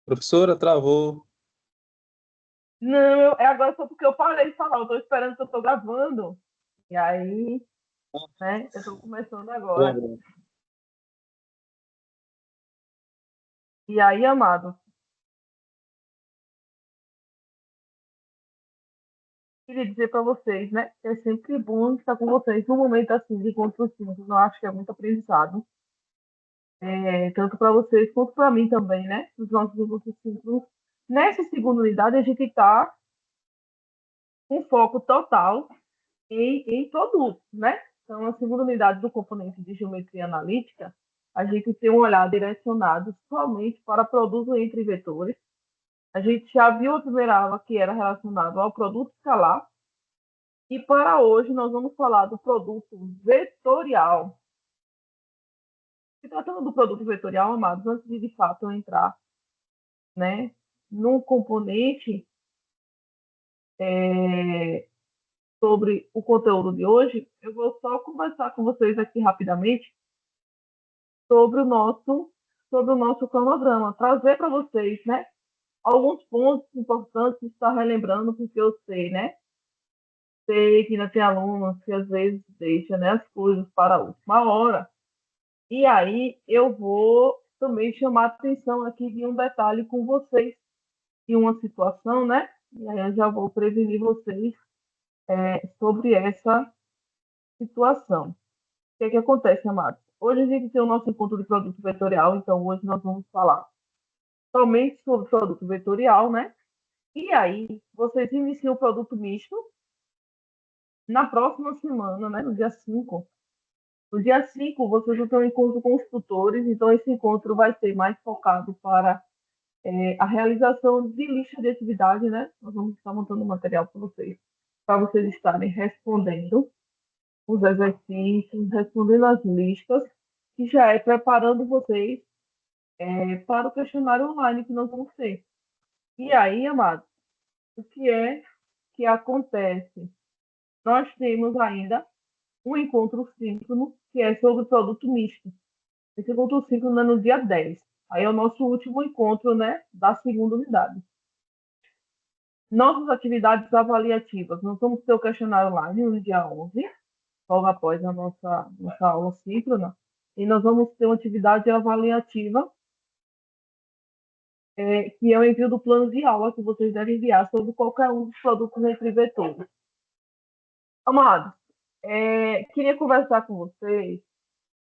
Professora, travou. Não, agora só porque eu parei de falar, eu tô esperando que eu tô gravando. E aí, né, eu tô começando agora. Bom, E aí, amado, queria dizer para vocês, né, que é sempre bom estar com vocês num momento assim de encontro simples. Eu acho que é muito aprendizado, tanto para vocês quanto para mim também, né, nos nossos encontros simples. Nessa segunda unidade, a gente está com foco total em produtos, né? Então, a segunda unidade do componente de geometria analítica, a gente tem um olhar direcionado somente para produtos entre vetores. A gente já viu a primeira aula que era relacionado ao produto escalar, e para hoje nós vamos falar do produto vetorial. Se tratando do produto vetorial, amados, antes de fato eu entrar, né, num componente é, sobre o conteúdo de hoje, eu vou só conversar com vocês aqui rapidamente sobre o nosso cronograma, trazer para vocês, né, alguns pontos importantes de estar relembrando, porque eu sei, né, sei que ainda tem alunos que às vezes deixam, né, as coisas para a última hora. E aí eu vou também chamar a atenção aqui de um detalhe com vocês, de uma situação, né? E aí eu já vou prevenir vocês sobre essa situação. O que é que acontece, amados? Hoje a gente tem o nosso encontro de produto vetorial, então hoje nós vamos falar somente sobre produto vetorial, né? E aí vocês iniciam o produto misto na próxima semana, né? No dia 5. No dia 5, vocês vão ter um encontro com os tutores, então esse encontro vai ser mais focado para a realização de lista de atividade, né? Nós vamos estar montando material para vocês estarem respondendo os exercícios, respondendo as listas, que já é preparando vocês para o questionário online que nós vamos ter. E aí, amados, o que é que acontece? Nós temos ainda um encontro síncrono, que é sobre o produto misto. Esse encontro síncrono é no dia 10. Aí é o nosso último encontro, né, da segunda unidade. Nossas atividades avaliativas. Nós vamos ter o questionário online no dia 11, logo após a nossa aula síncrona, e nós vamos ter uma atividade avaliativa, que é o envio do plano de aula que vocês devem enviar sobre qualquer um dos produtos entre vetores. Amados, queria conversar com vocês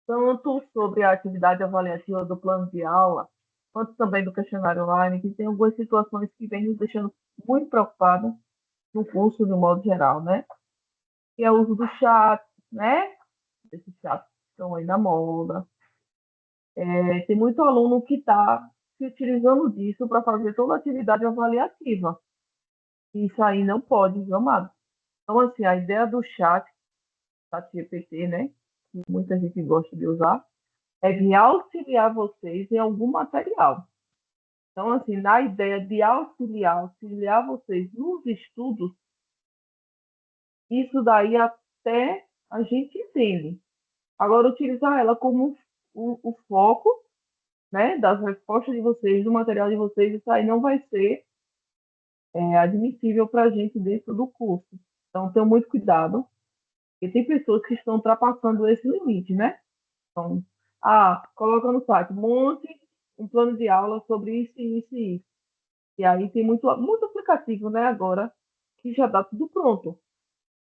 tanto sobre a atividade avaliativa do plano de aula, quanto também do questionário online, que tem algumas situações que vêm nos deixando muito preocupados no curso, de um modo geral, né? Que é o uso do chat, né? Esses chats que estão aí na moda. Tem muito aluno que está se utilizando disso para fazer toda a atividade avaliativa. E isso aí não pode, viu, amado? Então, assim, a ideia do chat GPT, né? Que muita gente gosta de usar, é de auxiliar vocês em algum material. Então, assim, na ideia de auxiliar vocês nos estudos, isso daí até a gente entende. Agora, utilizar ela como o foco, né, das respostas de vocês, do material de vocês, isso aí não vai ser admissível para a gente dentro do curso. Então, tenham muito cuidado, porque tem pessoas que estão ultrapassando esse limite, né? Então, coloca no site, monte um plano de aula sobre isso, isso e isso. E aí tem muito aplicativo, né, agora, que já dá tudo pronto.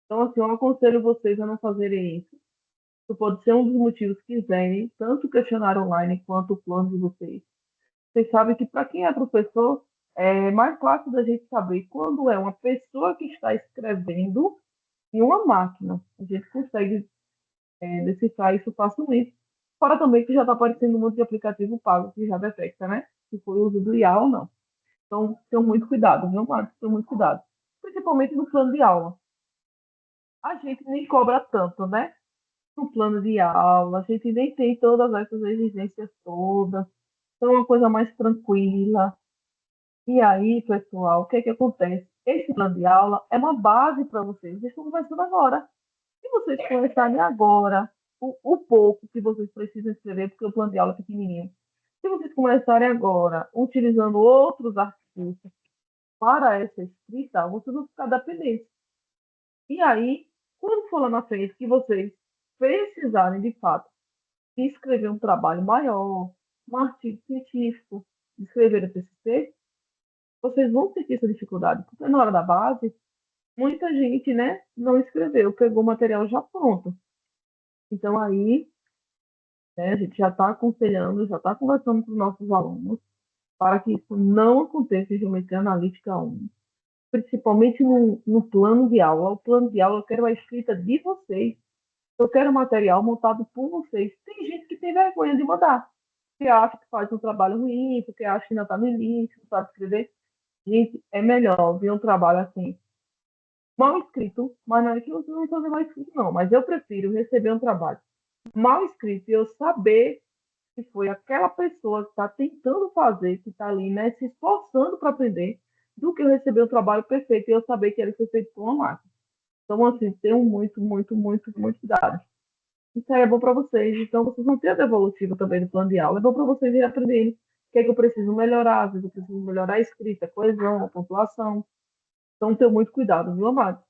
Então, assim, eu aconselho vocês a não fazerem isso. Isso pode ser um dos motivos que quiserem, tanto o questionário online quanto o plano de vocês. Vocês sabem que, para quem é professor, é mais fácil da gente saber quando é uma pessoa que está escrevendo e uma máquina. A gente consegue decifrar isso facilmente. Fora também que já está aparecendo um monte de aplicativo pago que já detecta, né? Se foi o uso do IA ou não. Então, tenham muito cuidado, viu, Marcos? Tenham muito cuidado. Principalmente no plano de aula. A gente nem cobra tanto, né? No plano de aula, a gente nem tem todas essas exigências todas. Então, é uma coisa mais tranquila. E aí, pessoal, o que é que acontece? Esse plano de aula é uma base para vocês. Vocês estão conversando agora. Se vocês começarem agora, o pouco que vocês precisam escrever, porque o plano de aula é pequenininho, Se vocês começarem agora utilizando outros artifícios para essa escrita, vocês vão ficar dependentes. E aí, quando for lá na frente que vocês precisarem, de fato, de escrever um trabalho maior, um artigo científico, de escrever o TCC, vocês vão sentir essa dificuldade, porque na hora da base, muita gente, né, não escreveu, pegou o material já pronto. Então, aí, né, a gente já está aconselhando, já está conversando com os nossos alunos para que isso não aconteça em geometria analítica 1, principalmente no plano de aula. O plano de aula eu quero a escrita de vocês, eu quero o material montado por vocês. Tem gente que tem vergonha de mandar, porque acha que faz um trabalho ruim, porque acha que ainda está no início, não sabe escrever. Gente, é melhor ver um trabalho assim, mal escrito, mas não é que vocês não vão fazer mal escrito, não, mas eu prefiro receber um trabalho mal escrito e eu saber que foi aquela pessoa que está tentando fazer, que está ali, né, se esforçando para aprender, do que eu receber um trabalho perfeito e eu saber que ele foi feito por uma máquina. Então, assim, tenham muito, muito, muito, muito cuidado. Isso aí é bom para vocês. Então, vocês vão ter a devolutiva também do plano de aula. É bom para vocês irem aprendendo o que é que eu preciso melhorar. Às vezes eu preciso melhorar a escrita, a coesão, a pontuação. Então, tenham muito cuidado, viu, amado?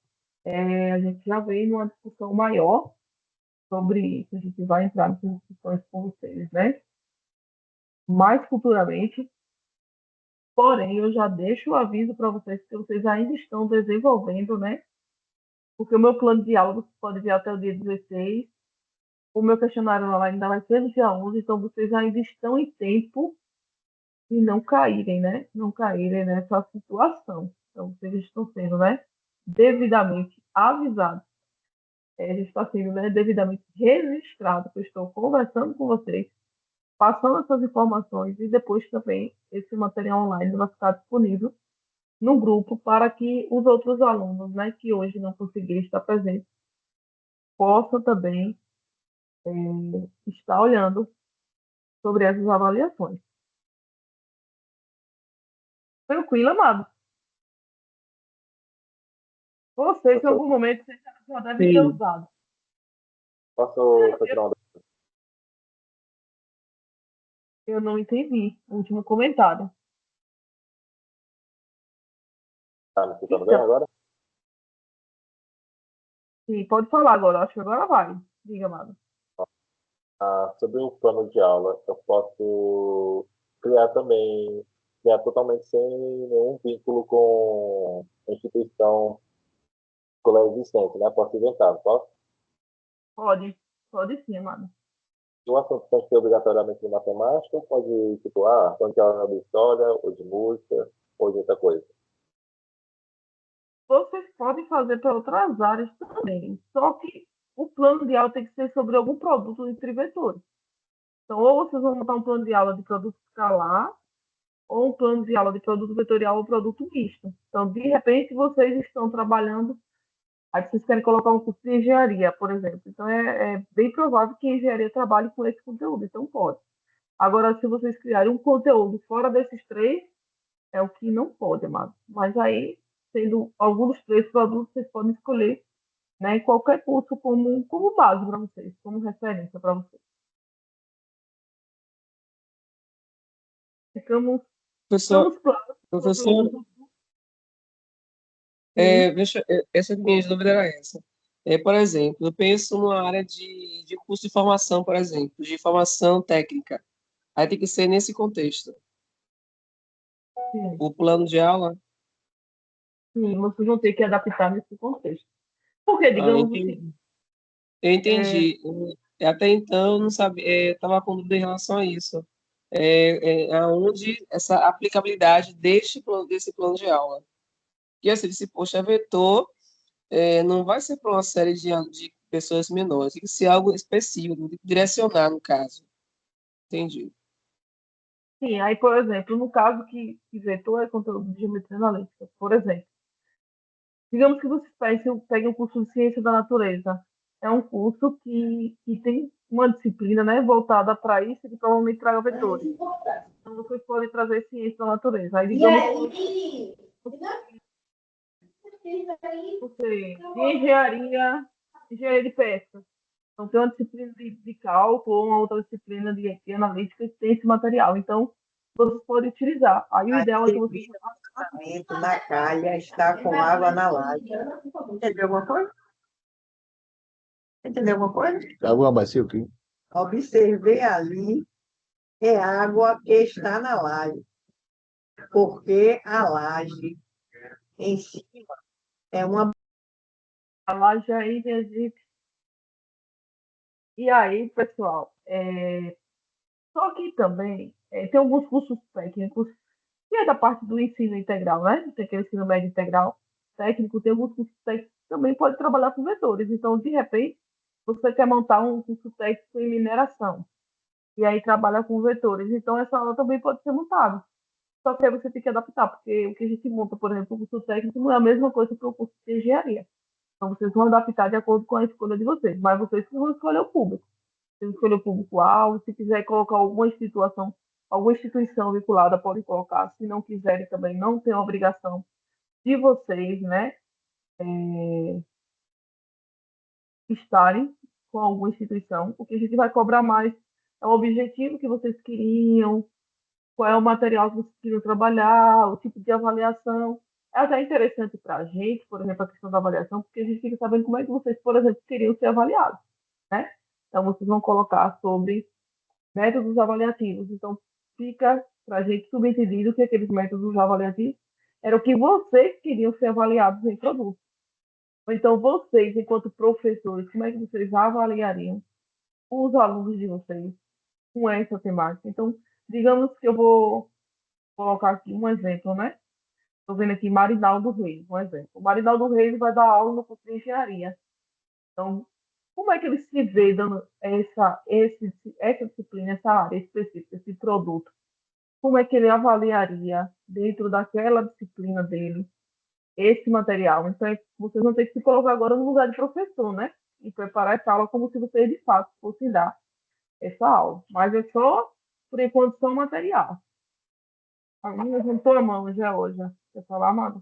A gente já vem numa discussão maior sobre isso. A gente vai entrar nessas discussões com vocês, né? Mais futuramente. Porém, eu já deixo o aviso para vocês que vocês ainda estão desenvolvendo, né? Porque o meu plano de aula você pode ver até o dia 16. O meu questionário online ainda vai ser no dia 11, então vocês ainda estão em tempo de não caírem, né? Não caírem nessa situação. Então, vocês estão sendo, né? Devidamente avisados. Já está sendo, né, devidamente registrado, que eu estou conversando com vocês, passando essas informações e depois também esse material online vai ficar disponível no grupo para que os outros alunos, né, que hoje não conseguiram estar presentes, possam também estar olhando sobre essas avaliações. Tranquilo, amado. Vocês, em algum momento, vocês já devem ter Sim, usado. Posso tirar uma Eu não entendi o último comentário. tá me escutando bem Então, agora? sim, pode falar agora. Acho que agora vai. Diga, amado. Sobre o plano de aula, eu posso criar também, criar totalmente sem nenhum vínculo com a instituição escolar existente, né? Posso inventar, não posso? Pode. Pode sim, amado. E o assunto tem que ser obrigatoriamente de matemática, ou pode, tipo, plano de aula de história, ou de música, ou de outra coisa. Vocês podem fazer para outras áreas também. Só que o plano de aula tem que ser sobre algum produto entre vetores. Então, ou vocês vão montar um plano de aula de produto escalar, ou um plano de aula de produto vetorial ou produto misto. Então, de repente, vocês estão trabalhando, aí vocês querem colocar um curso de engenharia, por exemplo. Então, é bem provável que a engenharia trabalhe com esse conteúdo, então pode. Agora, se vocês criarem um conteúdo fora desses três, é o que não pode, amado. Mas aí, sendo algum dos três produtos, vocês podem escolher, né, qualquer curso como base para vocês, como referência para vocês. Ficamos, professor, ficamos claros sobre professor, sim, essa minha dúvida era essa. Por exemplo, eu penso numa área de curso de formação, por exemplo, de formação técnica. Aí tem que ser nesse contexto. sim, O plano de aula, sim, vocês vão ter que adaptar nesse contexto. Porque, digamos assim, entendi. Eu é, entendi. Até então, eu não sabia, estava com dúvida em relação a isso. Aonde essa aplicabilidade desse plano de aula. E assim, se, poxa, é vetor, não vai ser para uma série de pessoas menores, tem que ser algo específico, direcionar, no caso. Entendi. sim, aí, por exemplo, no caso que vetor é conteúdo de geometria analítica, por exemplo, digamos que vocês peguem um curso de ciência da natureza. É um curso que tem uma disciplina, né, voltada para isso, que provavelmente traga vetores. Então, vocês podem trazer ciência da natureza. Aí, digamos que você de engenharia de pesca. Então, tem uma disciplina de cálculo ou uma outra disciplina de analítica que tem esse material. Então, vocês podem utilizar. Aí, o A ideal é que vocês... revista Pensamento na calha está com água na laje. Entendeu alguma coisa? Entendeu alguma coisa? Água bacia aqui. Observei ali, é água que está na laje, porque a laje em cima é uma... A laje aí, minha gente. E aí, pessoal, só que também tem alguns cursos técnicos, que é da parte do ensino integral, né? Tem aquele ensino médio integral técnico, tem alguns cursos técnicos que também pode trabalhar com vetores. Então, de repente, você quer montar um curso técnico em mineração, e aí trabalha com vetores. Então, essa aula também pode ser montada. Só que aí você tem que adaptar, porque o que a gente monta, por exemplo, o curso técnico não é a mesma coisa que o curso de engenharia. Então, vocês vão adaptar de acordo com a escolha de vocês, mas vocês que vão escolher o público. Vocês escolher o público-alvo, se quiser colocar alguma instituição vinculada, pode colocar. Se não quiserem também, não tem obrigação de vocês, né, estarem com alguma instituição. O que a gente vai cobrar mais é o objetivo que vocês queriam, qual é o material que vocês queriam trabalhar, o tipo de avaliação. É até interessante para a gente, por exemplo, a questão da avaliação, porque a gente fica sabendo como é que vocês, por exemplo, queriam ser avaliados, né? Então, vocês vão colocar sobre métodos avaliativos. Então, fica para a gente subentendido que aqueles métodos avaliativos eram o que vocês queriam ser avaliados em produto. Ou então, vocês, enquanto professores, como é que vocês avaliariam os alunos de vocês com essa temática? Então, digamos que eu vou colocar aqui um exemplo, né? Estou vendo aqui Marinaldo Reis, um exemplo. O Marinaldo Reis vai dar aula no curso de engenharia. Então, como é que ele se vê dando essa disciplina, essa área específica, esse produto? Como é que ele avaliaria dentro daquela disciplina dele esse material? Então, vocês vão ter que se colocar agora no lugar de professor, né? E preparar essa aula como se vocês de fato fossem dar essa aula. Mas é só, por enquanto, só material. A minha levantou a mão já hoje. Quer falar, Amanda?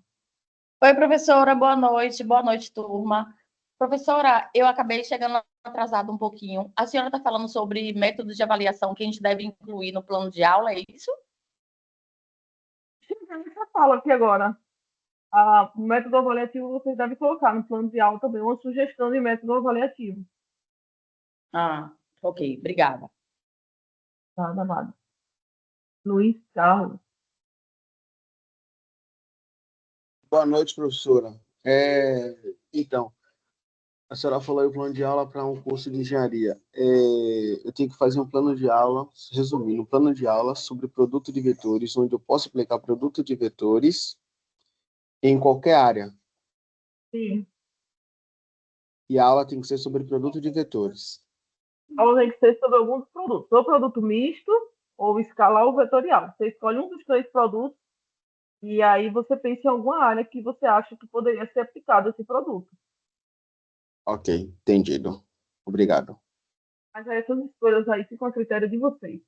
Oi, professora, boa noite, turma. Professora, eu acabei chegando atrasado um pouquinho. A senhora está falando sobre métodos de avaliação que a gente deve incluir no plano de aula, é isso? Você fala aqui agora. O método avaliativo vocês devem colocar no plano de aula também, uma sugestão de método avaliativo. Ah, ok, obrigada. Nada, nada. Luiz Carlos. Boa noite, professora. Então, a senhora falou aí o plano de aula para um curso de engenharia. Eu tenho que fazer um plano de aula, resumindo, um plano de aula sobre produto de vetores, onde eu posso aplicar produto de vetores em qualquer área. Sim. E a aula tem que ser sobre produto de vetores. A aula tem que ser sobre alguns produtos. Ou produto misto, ou escalar ou vetorial. Você escolhe um dos três produtos e aí você pensa em alguma área que você acha que poderia ser aplicado esse produto. Ok, entendido. Obrigado. Mas aí essas escolhas aí ficam a critério de vocês.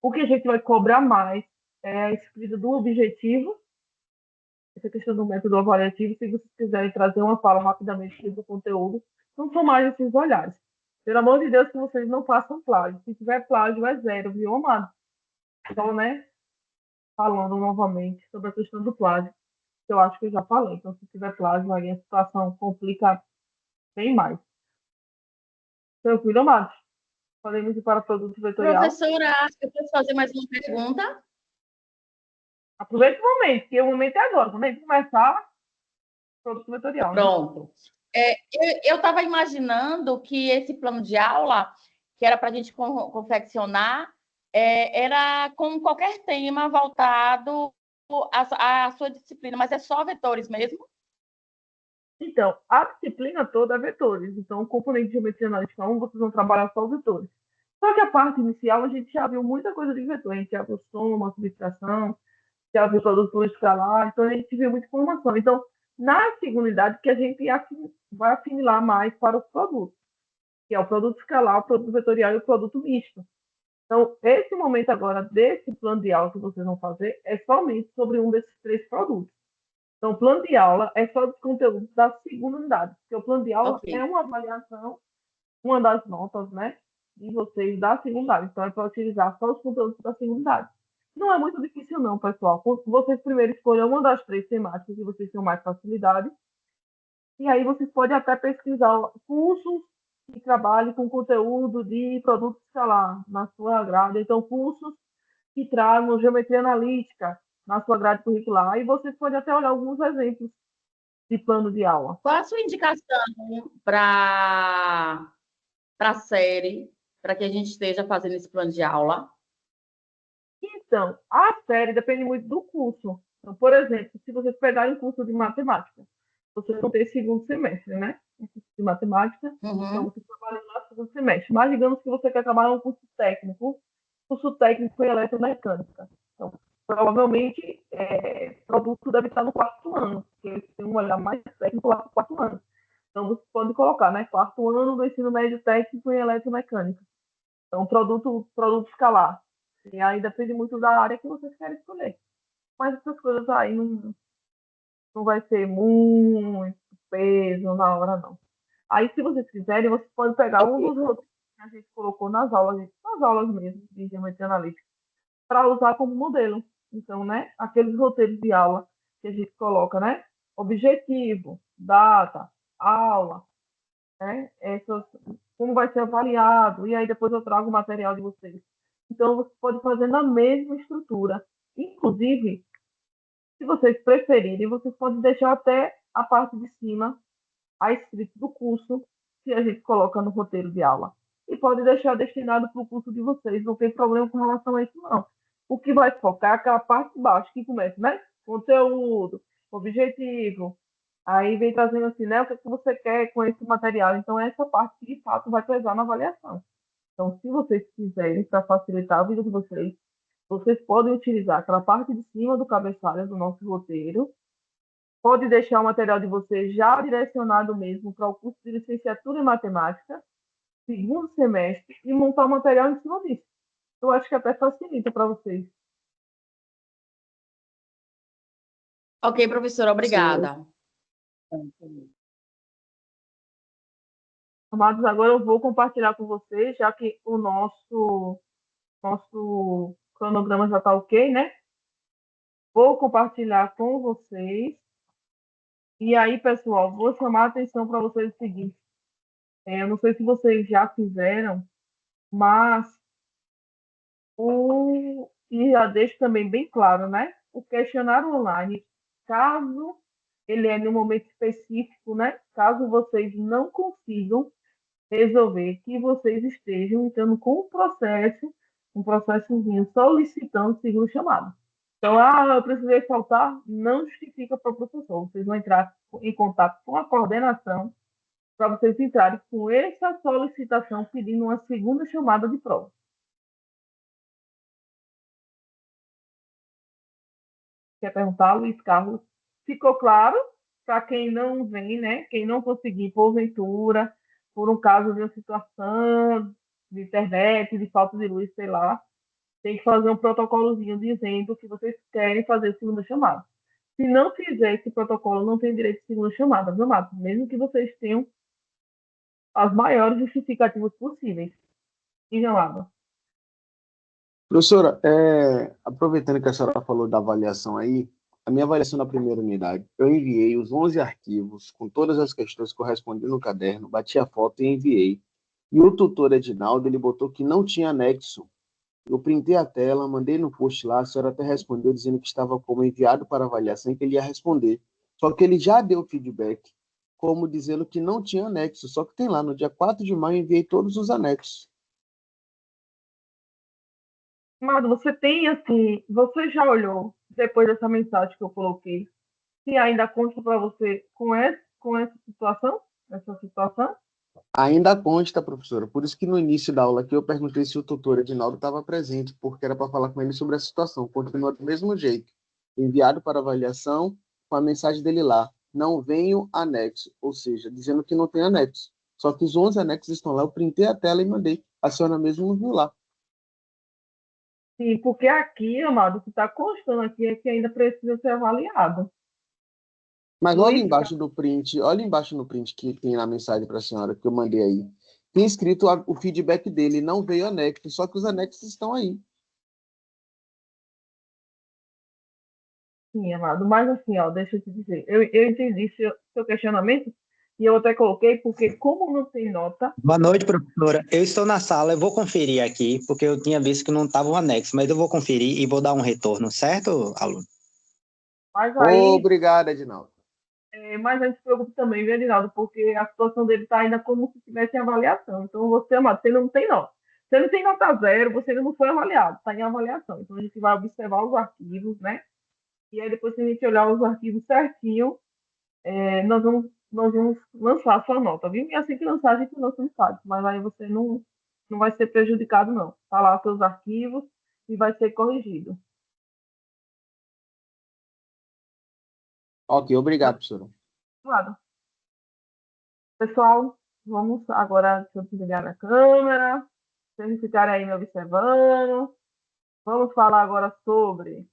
O que a gente vai cobrar mais é a escrita do objetivo, essa questão do método avaliativo. Se vocês quiserem trazer uma fala rapidamente do conteúdo, não são mais esses olhares. Pelo amor de Deus, que vocês não façam plágio. Se tiver plágio, é zero, viu, amado? Então, né, falando novamente sobre a questão do plágio, que eu acho que eu já falei. Então, se tiver plágio, aí a situação complica bem mais. Tranquilo, amado? Podemos ir para produto vetorial. Professora, eu posso fazer mais uma pergunta? Aproveita o momento, que o momento é agora. Quando a gente começar, produto vetorial. Né? Pronto. Eu estava imaginando que esse plano de aula, que era para a gente confeccionar, era com qualquer tema voltado à sua disciplina, mas é só vetores mesmo? Então, a disciplina toda é vetores. Então, o componente de geometria analítica 1, vocês vão trabalhar só vetores. Só que a parte inicial, a gente já viu muita coisa de vetor. A gente já viu soma, subtração, já viu produto escalar. Então, a gente viu muita informação. Então, na segunda unidade, que a gente vai afinilar mais para os produtos, que é o produto escalar, o produto vetorial e o produto misto. Então, esse momento agora, desse plano de aula que vocês vão fazer, é somente sobre um desses três produtos. Então, o plano de aula é só dos conteúdos da segunda unidade, porque o plano de aula Ok. é uma avaliação uma das notas, né, de vocês da segundária. Então, é para utilizar só os conteúdos da segundária. Não é muito difícil, não, pessoal. Vocês primeiro escolham uma das 3 temáticas que vocês tenham mais facilidade. E aí vocês podem até pesquisar cursos que trabalhem com conteúdo de produto escalar na sua grade. Então, cursos que tragam geometria analítica na sua grade curricular. E vocês podem até olhar alguns exemplos de plano de aula. Qual a sua indicação para a série, para que a gente esteja fazendo esse plano de aula? Então, a série depende muito do curso. Então, por exemplo, se vocês pegarem um curso de matemática, vocês vão ter segundo semestre, né? Um curso de matemática, então você trabalha no segundo semestre. Mas digamos que você quer trabalhar um curso técnico em eletromecânica. Então, provavelmente, produto deve estar no 4º ano, porque eles têm um olhar mais técnico lá no 4º ano. Então, você pode colocar, né? 4º ano do ensino médio técnico em eletromecânica. Então, produto escalar. E aí depende muito da área que vocês querem escolher. Mas essas coisas aí não vai ser muito peso na hora, não. Aí, se vocês quiserem, vocês podem pegar um dos roteiros que a gente colocou nas aulas mesmo, de geometria analítica, para usar como modelo. Então, né, aqueles roteiros de aula que a gente coloca, né? Objetivo, data, aula, né? Como vai ser avaliado, e aí depois eu trago o material de vocês. Então, você pode fazer na mesma estrutura. Inclusive, se vocês preferirem, vocês podem deixar até a parte de cima a escrita do curso que a gente coloca no roteiro de aula. E pode deixar destinado para o curso de vocês, não tem problema com relação a isso, não. O que vai focar é aquela parte de baixo, que começa, né? Conteúdo, objetivo. Aí vem trazendo assim, né? O que você quer com esse material. Então, essa parte que, de fato, vai pesar na avaliação. Então, se vocês quiserem, para facilitar a vida de vocês podem utilizar aquela parte de cima do cabeçalho do nosso roteiro. Pode deixar o material de vocês já direcionado mesmo para o curso de licenciatura em matemática, segundo semestre, e montar o material em cima disso. Eu acho que até facilita para vocês. Ok, professora, obrigada. Amados, agora eu vou compartilhar com vocês, já que o nosso cronograma já está ok, né? Vou compartilhar com vocês. E aí, pessoal, vou chamar a atenção para vocês o seguinte. Eu não sei se vocês já fizeram, mas e já deixo também bem claro, né? O questionário online, caso ele é num momento específico, né? Caso vocês não consigam resolver, que vocês estejam entrando com um processozinho solicitando segundo chamado. Então, eu precisei faltar, não justifica para o professor. Vocês vão entrar em contato com a coordenação para vocês entrarem com essa solicitação pedindo uma segunda chamada de prova. Quer perguntar, Luiz Carlos? Ficou claro? Para quem não vem, né? Quem não conseguir, porventura, por um caso de uma situação de internet, de falta de luz, sei lá, tem que fazer um protocolozinho dizendo que vocês querem fazer segunda chamada. Se não fizer esse protocolo, não tem direito de segunda chamada, viu, Mato? Mesmo que vocês tenham as maiores justificativas possíveis. E chamada. Professora, aproveitando que a senhora falou da avaliação aí, a minha avaliação na primeira unidade, eu enviei os 11 arquivos com todas as questões que eu respondi no caderno, bati a foto e enviei. E o tutor Edinaldo, ele botou que não tinha anexo. Eu printei a tela, mandei no post lá, a senhora até respondeu dizendo que estava como enviado para avaliação e que ele ia responder. Só que ele já deu feedback, como dizendo que não tinha anexo. Só que tem lá, no dia 4 de maio, eu enviei todos os anexos. Amado, você tem assim, você já olhou depois dessa mensagem que eu coloquei, se ainda consta para você com essa situação? Essa situação? Ainda consta, professora. Por isso que no início da aula aqui eu perguntei se o tutor Edinaldo estava presente, porque era para falar com ele sobre a situação. Continua do mesmo jeito. Enviado para avaliação com a mensagem dele lá. Não venho anexo. Ou seja, dizendo que não tem anexo. Só que os 11 anexos estão lá. Eu printei a tela e mandei. A senhora mesmo não viu lá. Sim, porque aqui, amado, o que está constando aqui é que ainda precisa ser avaliado. Mas olha embaixo do print, olha embaixo no print que tem na mensagem para a senhora que eu mandei aí. tem escrito o feedback dele, não veio anexo, só que os anexos estão aí. Sim, amado. Mas assim, ó, deixa eu te dizer. Eu entendi seu questionamento e eu até coloquei porque como não tem nota, Boa noite, professora. Eu estou na sala, eu vou conferir aqui, porque eu tinha visto que não estava o anexo, mas eu vou conferir e vou dar um retorno, certo, aluno? mas aí, Obrigado, Edinaldo. mas a gente se preocupa também, viu, Edinaldo, porque a situação dele está ainda como se tivesse em avaliação. Então, você, amado, você não tem nota. Você não tem nota zero, você ainda não foi avaliado, está em avaliação. Então, a gente vai observar os arquivos, né? E aí, depois que a gente olhar os arquivos certinho, nós vamos lançar a sua nota, viu? E assim que lançar, a gente lança no site, mas aí você não vai ser prejudicado, não. Está lá os seus arquivos e vai ser corrigido. Ok, obrigado, professora. Claro. Pessoal, vamos agora, deixa eu desligar a câmera, vocês ficarem aí me observando. Vamos falar agora sobre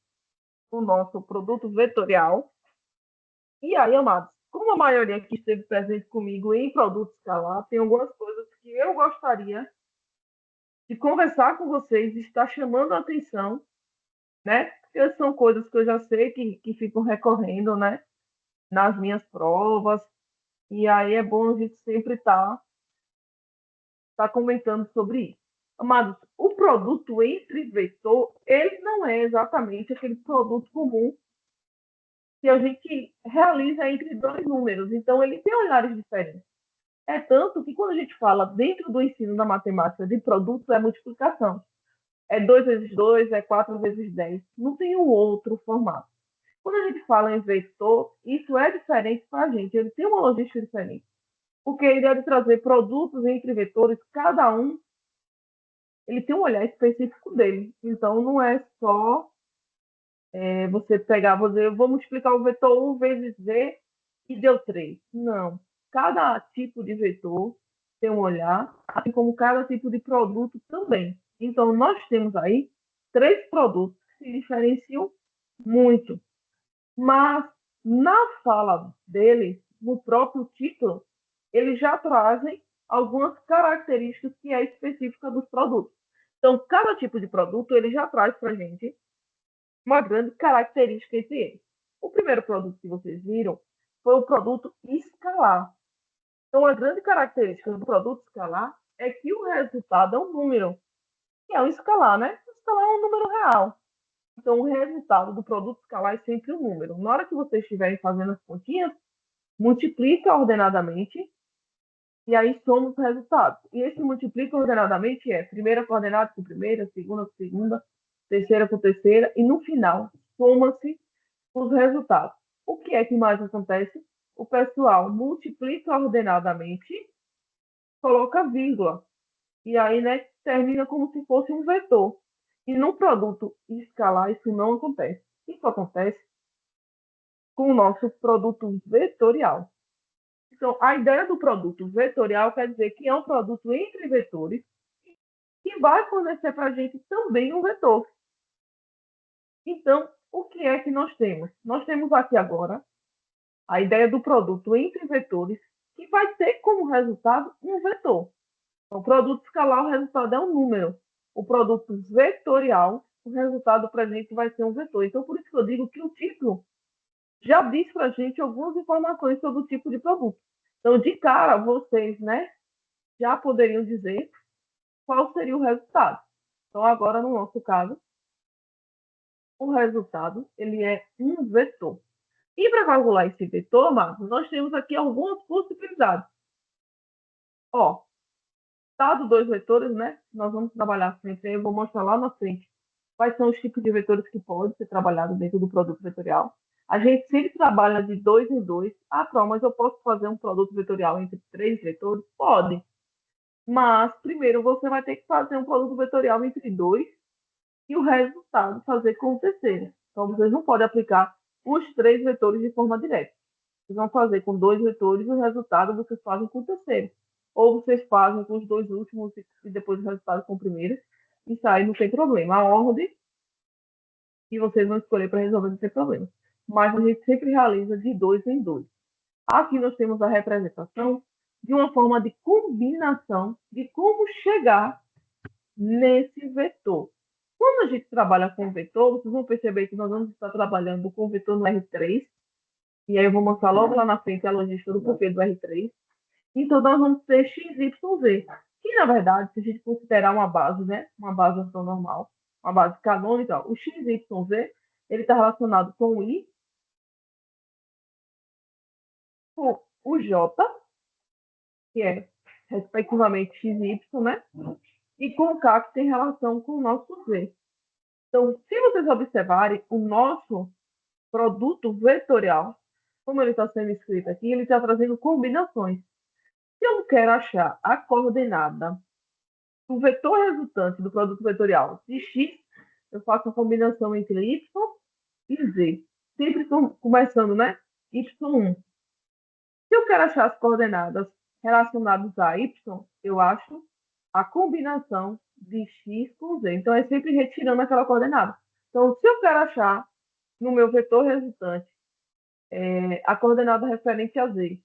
o nosso produto vetorial. E aí, amados, como a maioria aqui esteve presente comigo em produto escalar, tem algumas coisas que eu gostaria de conversar com vocês, de estar chamando a atenção, né? Porque são coisas que eu já sei que ficam recorrendo, né? Nas minhas provas. E aí é bom a gente sempre tá comentando sobre isso. Amados, o produto entre vetor, ele não é exatamente aquele produto comum que a gente realiza entre dois números. Então, ele tem olhares diferentes. É tanto que quando a gente fala dentro do ensino da matemática de produto, é multiplicação. É 2 vezes 2, é 4 vezes 10. Não tem um outro formato. Quando a gente fala em vetor, isso é diferente para a gente. Ele tem uma logística diferente. Porque ele deve trazer produtos entre vetores, cada um ele tem um olhar específico dele. Então, não é só você pegar, eu vou multiplicar o vetor 1 vezes v e deu 3. Não. Cada tipo de vetor tem um olhar, assim como cada tipo de produto também. Então, nós temos aí 3 produtos que se diferenciam muito. Mas, na fala dele, no próprio título, eles já trazem algumas características que é específica dos produtos. Então, cada tipo de produto, ele já traz para a gente uma grande característica entre eles. O primeiro produto que vocês viram foi o produto escalar. Então, a grande característica do produto escalar é que o resultado é um número, que é um escalar, né? O escalar é um número real. Então, o resultado do produto escalar é sempre um número. Na hora que vocês estiverem fazendo as continhas, multiplica ordenadamente e aí soma os resultados. E esse multiplica ordenadamente é primeira coordenada com primeira, segunda com segunda, terceira com terceira, e no final soma-se os resultados. O que é que mais acontece? O pessoal multiplica ordenadamente, coloca vírgula, e aí, né, termina como se fosse um vetor. E no produto escalar isso não acontece. Isso acontece com o nosso produto vetorial. Então, a ideia do produto vetorial quer dizer que é um produto entre vetores que vai fornecer para a gente também um vetor. Então, o que é que nós temos? Nós temos aqui agora a ideia do produto entre vetores que vai ter como resultado um vetor. Então, o produto escalar, o resultado é um número. O produto vetorial, o resultado para a gente vai ser um vetor. Então, por isso que eu digo que o título já diz para a gente algumas informações sobre o tipo de produto. Então, de cara, vocês, né, já poderiam dizer qual seria o resultado. Então, agora, no nosso caso, o resultado ele é um vetor. E para calcular esse vetor, Marcos, nós temos aqui algumas possibilidades. Ó, dado dois vetores, né? Nós vamos trabalhar sempre, eu vou mostrar lá na frente quais são os tipos de vetores que podem ser trabalhados dentro do produto vetorial. A gente sempre trabalha de 2 em 2. Ah, pronto, mas eu posso fazer um produto vetorial entre 3 vetores? Pode. Mas, primeiro, você vai ter que fazer um produto vetorial entre 2 e o resultado fazer com o terceiro. Então, vocês não podem aplicar os 3 vetores de forma direta. Vocês vão fazer com 2 vetores e o resultado vocês fazem com o terceiro. Ou vocês fazem com os 2 últimos e depois o resultado com o primeiro. Isso aí não tem problema. A ordem que vocês vão escolher para resolver não tem problema. Mas a gente sempre realiza de 2 em 2. Aqui nós temos a representação de uma forma de combinação de como chegar nesse vetor. Quando a gente trabalha com vetor, vocês vão perceber que nós vamos estar trabalhando com o vetor no R3, e aí eu vou mostrar logo lá na frente a logística do porquê do R3. Então, nós vamos ter x, y, z, que, na verdade, se a gente considerar uma base, né, uma base normal, uma base canônica, o x, y, z, ele está relacionado com o i, com o j, que é, respectivamente, x e y, né, e com o k, que tem relação com o nosso z. Então, se vocês observarem, o nosso produto vetorial, como ele está sendo escrito aqui, ele está trazendo combinações. Se eu quero achar a coordenada do vetor resultante do produto vetorial de x, eu faço a combinação entre y e z. Sempre começando, né? y1. Se eu quero achar as coordenadas relacionadas a y, eu acho a combinação de x com z. Então, é sempre retirando aquela coordenada. Então, se eu quero achar no meu vetor resultante a coordenada referente a z,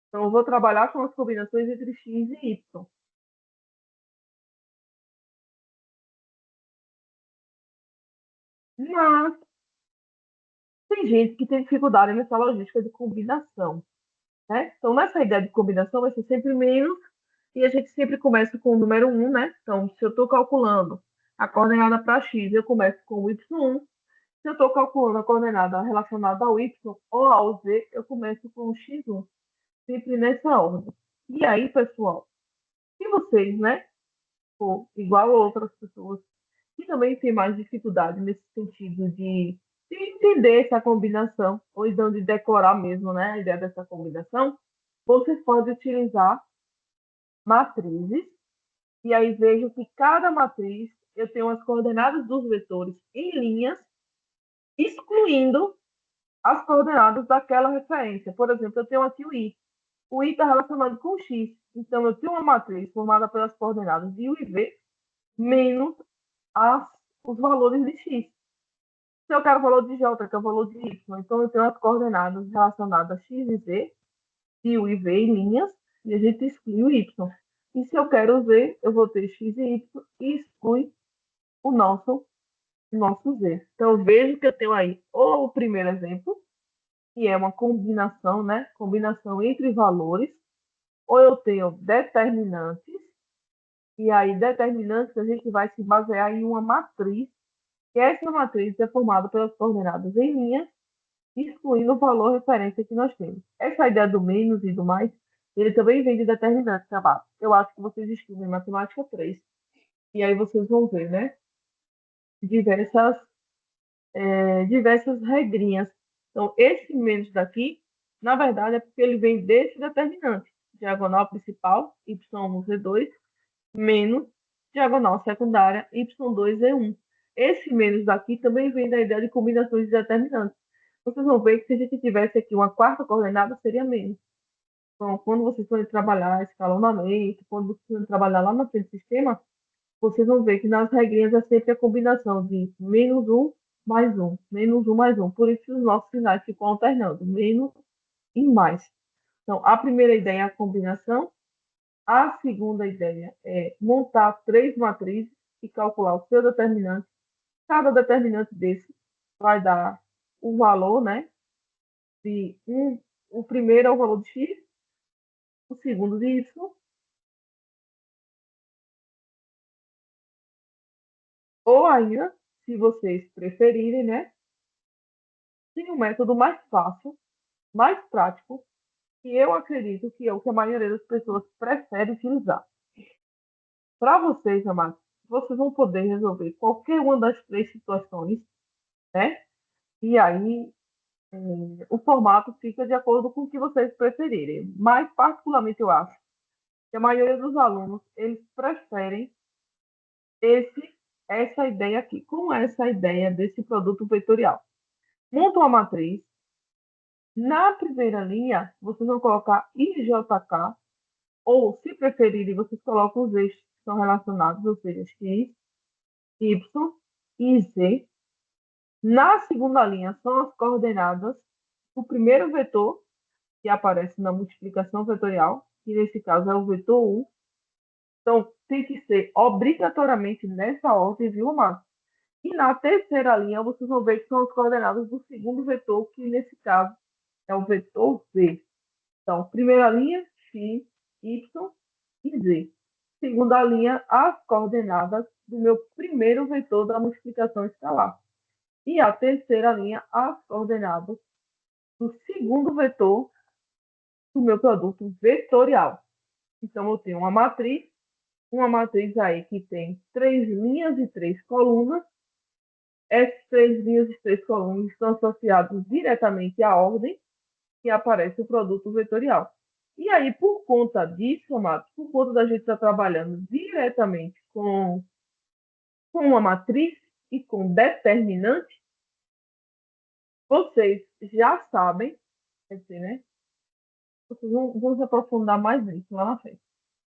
então eu vou trabalhar com as combinações entre x e y. Mas tem gente que tem dificuldade nessa logística de combinação, né? Então, nessa ideia de combinação, vai ser sempre menos, e a gente sempre começa com o número 1, né? Então, se eu estou calculando a coordenada para x, eu começo com o y1. Se eu estou calculando a coordenada relacionada ao y ou ao z, eu começo com o x1. Sempre nessa ordem. E aí, pessoal, se vocês, né, for igual a outras pessoas que também têm mais dificuldade nesse sentido de entender essa combinação, ou então de decorar mesmo, né, a ideia dessa combinação, vocês podem utilizar matrizes, e aí vejo que cada matriz eu tenho as coordenadas dos vetores em linhas, excluindo as coordenadas daquela referência. Por exemplo, eu tenho aqui o i. O i está relacionado com o x. Então, eu tenho uma matriz formada pelas coordenadas de u e v menos os valores de x. Se eu quero o valor de j, que é o valor de y, então eu tenho as coordenadas relacionadas a x e z, de u e v em linhas, e a gente exclui o y. E se eu quero z, eu vou ter x e y e exclui o nosso z. Então, eu vejo que eu tenho aí o primeiro exemplo, que é uma combinação, né? Combinação entre valores, ou eu tenho determinantes, e aí determinantes a gente vai se basear em uma matriz, que essa matriz é formada pelas coordenadas em linhas, excluindo o valor referência que nós temos. Essa ideia do menos e do mais, ele também vem de determinantes, tá? Eu acho que vocês estudam em matemática 3, e aí vocês vão ver, né? Diversas regrinhas. Então, esse menos daqui, na verdade, é porque ele vem desse determinante. Diagonal principal, y1z2, menos diagonal secundária, y2z1. Esse menos daqui também vem da ideia de combinações de determinantes. Vocês vão ver que se a gente tivesse aqui uma quarta coordenada, seria menos. Então, quando vocês forem trabalhar escalonamento, quando vocês forem trabalhar lá no sistema, vocês vão ver que nas regrinhas é sempre a combinação de menos 1 mais 1, menos 1 mais 1. Por isso os nossos sinais ficam alternando, menos e mais. Então, a primeira ideia é a combinação. A segunda ideia é montar 3 matrizes e calcular o seu determinante. Cada determinante desse vai dar o valor, né? O primeiro é o valor de x, o segundo de y, ou ainda, se vocês preferirem, né? Tem um método mais fácil, mais prático, que eu acredito que é o que a maioria das pessoas prefere utilizar. Para vocês, amados, vocês vão poder resolver qualquer uma das 3 situações, né? E aí, o formato fica de acordo com o que vocês preferirem. Mas, particularmente, eu acho que a maioria dos alunos, eles preferem essa ideia aqui, com essa ideia desse produto vetorial. Monta uma matriz. Na primeira linha, vocês vão colocar IJK, ou, se preferirem, vocês colocam os eixos que são relacionados, ou seja, X, Y e Z. Na segunda linha, são as coordenadas do primeiro vetor, que aparece na multiplicação vetorial, que nesse caso é o vetor 1. Então, tem que ser obrigatoriamente nessa ordem, viu, Márcio? E na terceira linha, vocês vão ver que são as coordenadas do segundo vetor, que nesse caso é o vetor V. Então, primeira linha, X, Y e Z. Segunda linha, as coordenadas do meu primeiro vetor da multiplicação escalar. E a terceira linha, as coordenadas do segundo vetor do meu produto vetorial. Então, eu tenho uma matriz aí que tem 3 linhas e 3 colunas. Essas 3 linhas e 3 colunas estão associadas diretamente à ordem que aparece o produto vetorial. E aí, por conta disso, amados, por conta da gente estar trabalhando diretamente com uma matriz e com determinante, vocês já sabem, quer dizer, né? Vocês vão se aprofundar mais nisso lá na frente.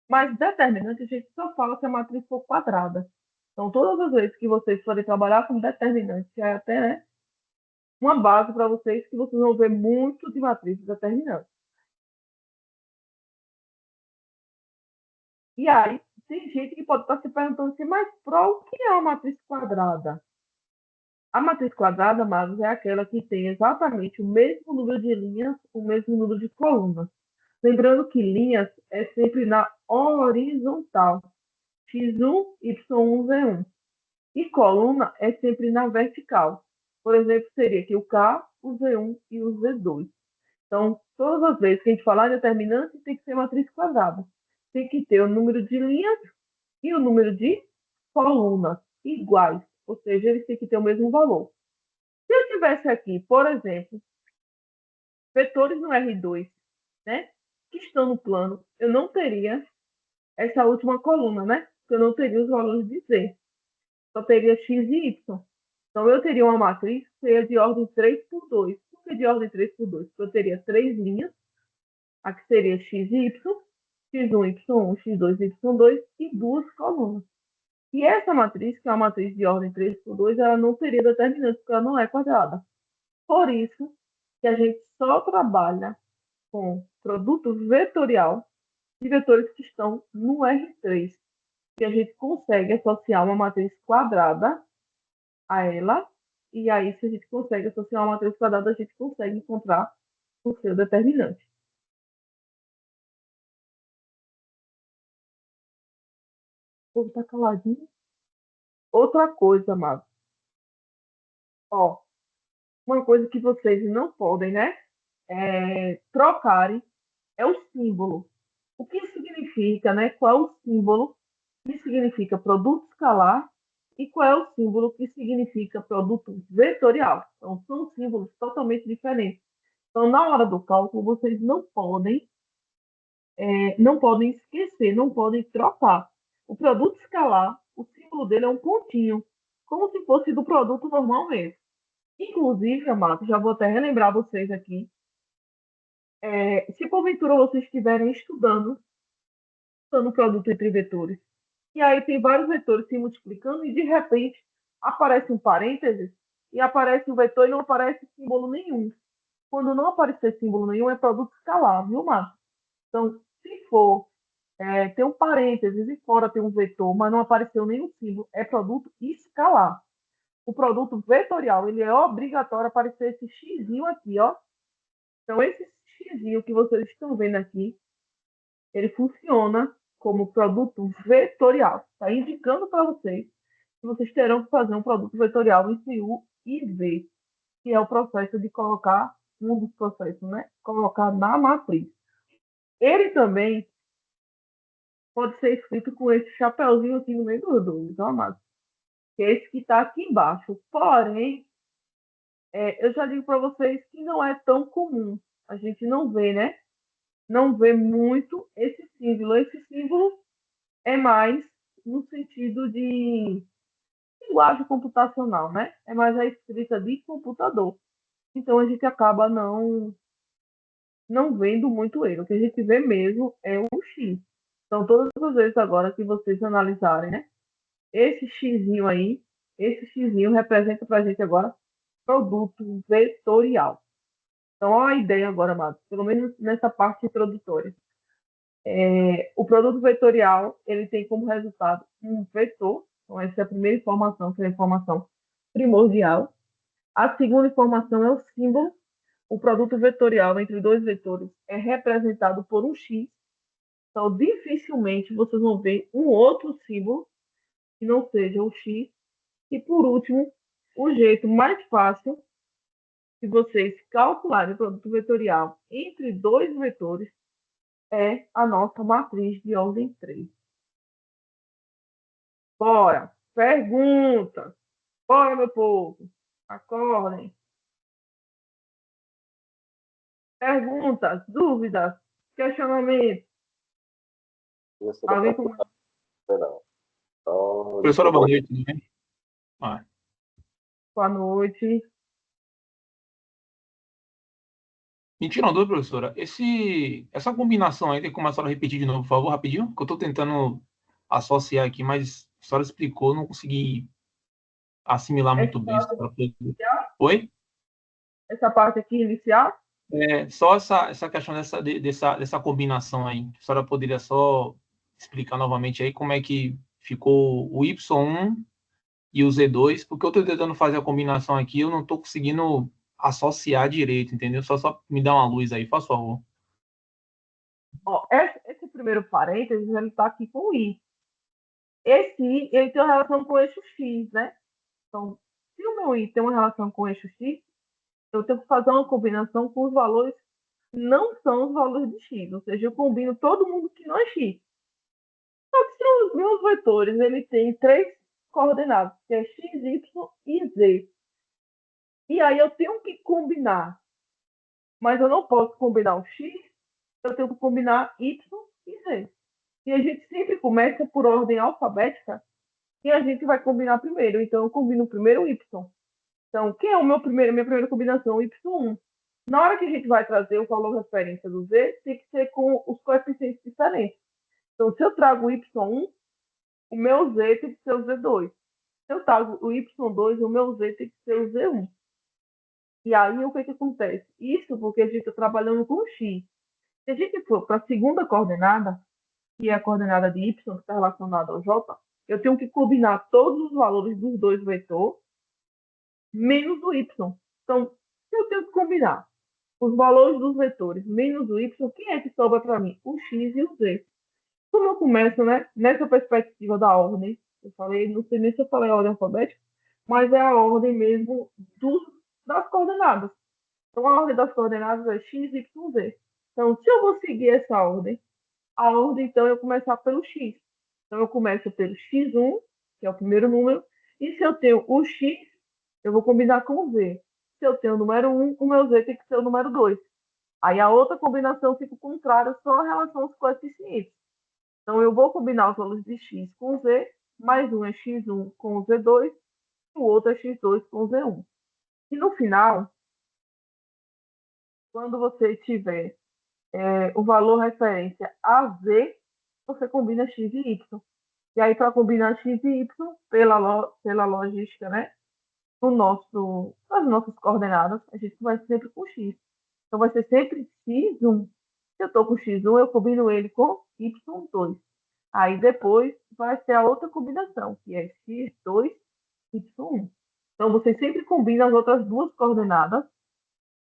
Mas determinante, a gente só fala se a matriz for quadrada. Então, todas as vezes que vocês forem trabalhar com determinante, é até, né, uma base para vocês, que vocês vão ver muito de matrizes determinantes. E aí, tem gente que pode estar se perguntando assim, mas Pro, o que é uma matriz quadrada? A matriz quadrada, Marcos, é aquela que tem exatamente o mesmo número de linhas, o mesmo número de colunas. Lembrando que linhas é sempre na horizontal. X1, Y1, Z1. E coluna é sempre na vertical. Por exemplo, seria aqui o K, o Z1 e o Z2. Então, todas as vezes que a gente falar em determinante, tem que ser matriz quadrada. Tem que ter o número de linhas e o número de colunas iguais. Ou seja, eles têm que ter o mesmo valor. Se eu tivesse aqui, por exemplo, vetores no R2, né, que estão no plano, eu não teria essa última coluna, né? Porque eu não teria os valores de Z. Só teria X e Y. Então, eu teria uma matriz que seria de ordem 3 por 2. Por que de ordem 3 por 2? Porque eu teria 3 linhas. Aqui seria X e Y, X1, Y1, X2, Y2 e 2 colunas. E essa matriz, que é uma matriz de ordem 3 por 2, ela não teria determinante, porque ela não é quadrada. Por isso que a gente só trabalha com produto vetorial de vetores que estão no R3, que a gente consegue associar uma matriz quadrada a ela, e aí, se a gente consegue associar uma matriz quadrada, a gente consegue encontrar o seu determinante. O povo tá caladinho. Outra coisa, amado. Ó, uma coisa que vocês não podem, né? Trocarem é o símbolo. O que significa, né? Qual é o símbolo que significa produto escalar e qual é o símbolo que significa produto vetorial. Então, são símbolos totalmente diferentes. Então, na hora do cálculo, vocês não podem esquecer, não podem trocar. O produto escalar, o símbolo dele é um pontinho, como se fosse do produto normal mesmo. Inclusive, amados, já vou até relembrar vocês aqui, se porventura vocês estiverem estudando produto entre vetores, e aí tem vários vetores se multiplicando e de repente aparece um parênteses e aparece um vetor e não aparece símbolo nenhum. Quando não aparecer símbolo nenhum, é produto escalar, viu, Márcio? Então, se for tem um parênteses e fora tem um vetor, mas não apareceu nenhum símbolo, é produto escalar. O produto vetorial, ele é obrigatório aparecer esse xizinho aqui, ó. Então, esse xizinho que vocês estão vendo aqui, ele funciona como produto vetorial. Está indicando para vocês que vocês terão que fazer um produto vetorial entre U e V, que é o processo de colocar, um dos processos, né? Colocar na matriz. Ele também pode ser escrito com esse chapéuzinho aqui no meio dos dois, ó, Márcio? Que é esse que está aqui embaixo. Porém, eu já digo para vocês que não é tão comum. A gente não vê, né? Não vê muito esse símbolo. Esse símbolo é mais no sentido de linguagem computacional, né? É mais a escrita de computador. Então, a gente acaba não vendo muito ele. O que a gente vê mesmo é o X. Então, todas as vezes agora que vocês analisarem, né? Esse xizinho aí, esse xizinho representa para a gente agora produto vetorial. Então, olha a ideia agora, Matos, pelo menos nessa parte introdutória. O produto vetorial, ele tem como resultado um vetor. Então, essa é a primeira informação, que é a informação primordial. A segunda informação é o símbolo. O produto vetorial entre dois vetores é representado por um X. Então, dificilmente vocês vão ver um outro símbolo que não seja o X. E, por último, o jeito mais fácil de vocês calcularem o produto vetorial entre dois vetores é a nossa matriz de ordem 3. Bora! Pergunta! Bora, meu povo! Acordem! Perguntas, dúvidas, questionamentos. Professora, Alguém pode com... fazer, não. Então, Professora, boa noite, tudo bem? Boa noite. Me tira uma dúvida, professora. Essa combinação aí, tem como a senhora repetir de novo, por favor, rapidinho? Que eu estou tentando associar aqui, mas a senhora explicou, não consegui assimilar muito bem isso. Oi? Essa parte aqui inicial? Só essa questão dessa combinação aí. A senhora poderia só explicar novamente aí como é que ficou o Y1 e o Z2, porque eu estou tentando fazer a combinação aqui, eu não estou conseguindo associar direito, entendeu? Só me dá uma luz aí, por favor. Ó, esse primeiro parênteses, ele está aqui com o I. Esse I, ele tem uma relação com o eixo X, né? Então, se o meu I tem uma relação com o eixo X, eu tenho que fazer uma combinação com os valores que não são os valores de X. Ou seja, eu combino todo mundo que não é X. Só que se os meus vetores, ele tem 3 coordenadas, que é X, Y e Z. E aí eu tenho que combinar. Mas eu não posso combinar o X, eu tenho que combinar Y e Z. E a gente sempre começa por ordem alfabética e a gente vai combinar primeiro. Então, eu combino primeiro o Y. Então, quem é minha primeira combinação? O Y1. Na hora que a gente vai trazer o valor de referência do Z, tem que ser com os coeficientes diferentes. Então, se eu trago o Y1, o meu Z tem que ser o Z2. Se eu trago o Y2, o meu Z tem que ser o Z1. E aí, o que acontece? Isso porque a gente está trabalhando com X. Se a gente for para a segunda coordenada, que é a coordenada de Y, que está relacionada ao J, eu tenho que combinar todos os valores dos dois vetores, menos o Y. Então, se eu tenho que combinar os valores dos vetores menos o Y, quem é que sobra para mim? O X e o Z. Como eu começo, né, nessa perspectiva da ordem, eu falei, não sei nem se eu falei a ordem alfabética, mas é a ordem mesmo das coordenadas. Então, a ordem das coordenadas é X, Y, Z. Então, se eu vou seguir essa ordem, a ordem, então, eu começar pelo X. Então, eu começo pelo X1, que é o primeiro número, e se eu tenho o X, eu vou combinar com o Z. Se eu tenho o número 1, o meu Z tem que ser o número 2. Aí a outra combinação fica o contrário, só em relação aos coeficientes. Então, eu vou combinar os valores de X com Z, mais um é X1 com o Z2, e o outro é X2 com o Z1. E no final, quando você tiver o valor referência a Z, você combina X e Y. E aí, para combinar X e Y, pela logística, né, das nossas coordenadas, a gente vai sempre com X. Então, vai ser sempre X1. Se eu estou com X1, eu combino ele com Y2. Aí, depois, vai ser a outra combinação, que é X2, Y1. Então, você sempre combina as outras duas coordenadas.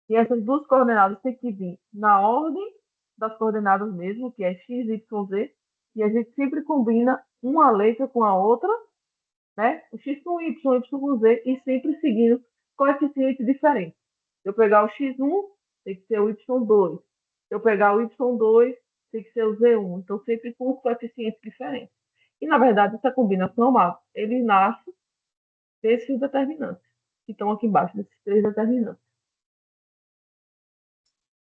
E essas duas coordenadas têm que vir na ordem das coordenadas mesmo, que é X, Y, Z. E a gente sempre combina uma letra com a outra, né? O X com Y, Y com Z, e sempre seguindo coeficientes diferentes. Se eu pegar o X1, tem que ser o Y2. Se eu pegar o Y2, tem que ser o Z1. Então, sempre com coeficientes diferentes. E, na verdade, essa combinação, Marcos, ele nasce desses determinantes, que estão aqui embaixo, desses 3 determinantes.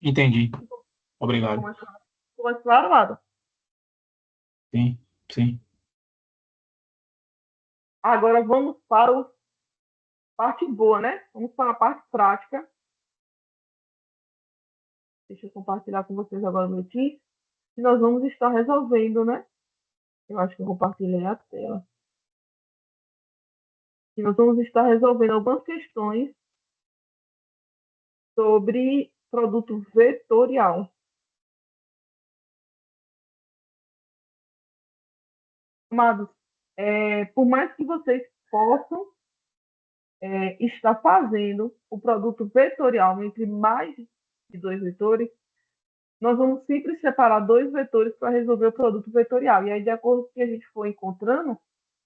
Entendi. Obrigado. Ficou mais claro, Lado? Sim, sim. Agora vamos para a parte boa, né? Vamos para a parte prática. Deixa eu compartilhar com vocês agora o meu Teams. E nós vamos estar resolvendo, né? Eu acho que eu compartilhei a tela. E nós vamos estar resolvendo algumas questões sobre produto vetorial. Amados, por mais que vocês possam estar fazendo o produto vetorial entre mais de 2 vetores, nós vamos sempre separar 2 vetores para resolver o produto vetorial. E aí, de acordo com o que a gente for encontrando,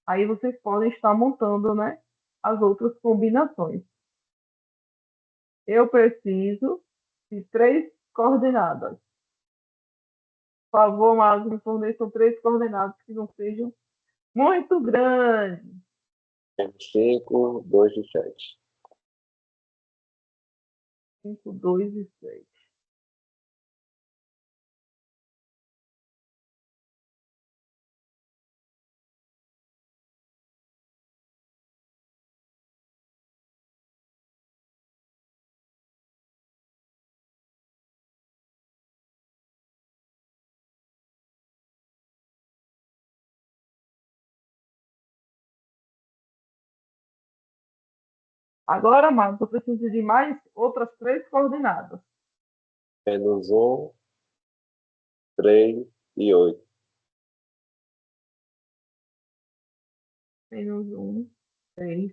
aí vocês podem estar montando, né, as outras combinações. Eu preciso de 3 coordenadas. Por favor, Marcos, me forneçam 3 coordenadas que não sejam muito grandes. 5, 2 e 7. 5, 2 e 6. Agora, Marcos, eu preciso de mais outras 3 coordenadas. Menos 1, 3 e 8. Menos 1, 3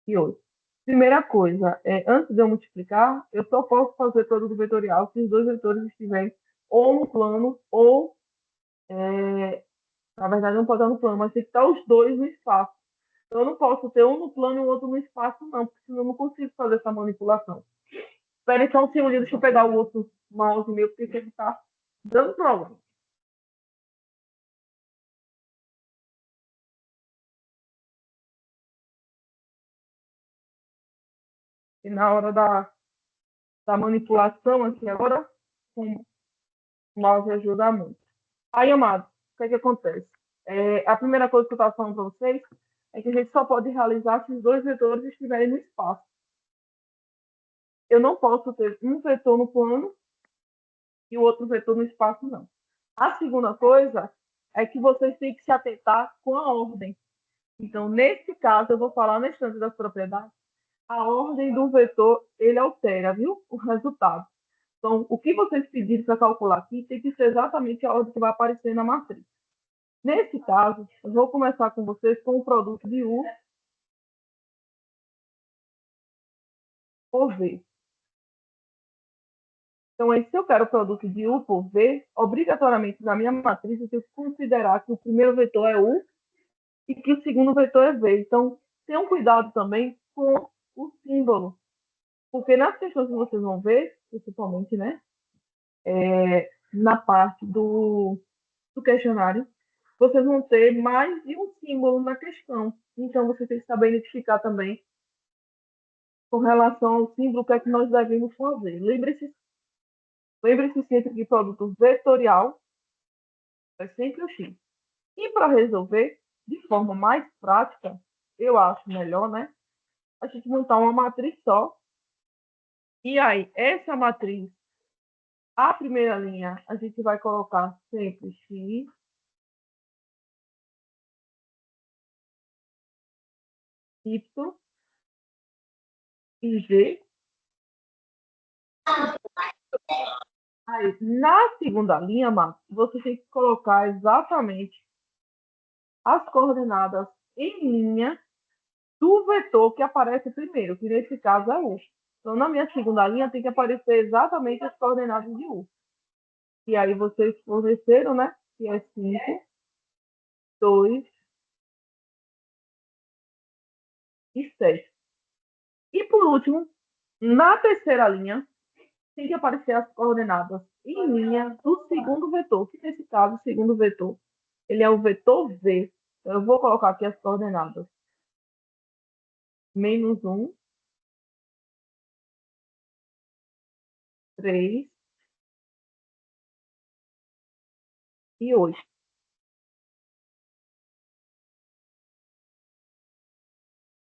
e 8. Primeira coisa, antes de eu multiplicar, eu só posso fazer produto vetorial se os 2 vetores estiverem ou no plano ou, na verdade, não pode estar no plano, mas tem que estar os 2 no espaço. Então, eu não posso ter um no plano e o outro no espaço, não, porque senão eu não consigo fazer essa manipulação. Espera só um segundinho, deixa eu pegar o outro mouse meu, porque ele está dando problema. E na hora da manipulação, aqui agora, o mouse ajuda muito. Aí, amados, o que é que acontece? A primeira coisa que eu estava falando para vocês é que a gente só pode realizar se os 2 vetores estiverem no espaço. Eu não posso ter um vetor no plano e o outro vetor no espaço, não. A segunda coisa é que vocês têm que se atentar com a ordem. Então, nesse caso, eu vou falar na instância das propriedades, a ordem do vetor, ele altera, viu? O resultado. Então, o que vocês pedirem para calcular aqui tem que ser exatamente a ordem que vai aparecer na matriz. Nesse caso, eu vou começar com vocês com o produto de U por V. Então, se eu quero o produto de U por V, obrigatoriamente na minha matriz eu tenho que considerar que o primeiro vetor é U e que o segundo vetor é V. Então, tenham cuidado também com o símbolo, porque nas questões que vocês vão ver, principalmente, né, na parte do questionário, vocês vão ter mais de um símbolo na questão. Então, você tem que saber identificar também com relação ao símbolo o que é que nós devemos fazer. Lembre-se sempre que produto vetorial é sempre o X. E para resolver de forma mais prática, eu acho melhor, né, a gente montar uma matriz só. E aí, essa matriz, a primeira linha, a gente vai colocar sempre X, Y e Z. Aí, na segunda linha, Marcos, você tem que colocar exatamente as coordenadas em linha do vetor que aparece primeiro, que nesse caso é U. Então, na minha segunda linha, tem que aparecer exatamente as coordenadas de U. E aí, vocês forneceram, né? Que é 5, 2 e 7. E, por último, na terceira linha, tem que aparecer as coordenadas em linha do segundo vetor, que nesse caso, o segundo vetor, ele é o vetor V. Então, eu vou colocar aqui as coordenadas. Menos 1, 3 e 8.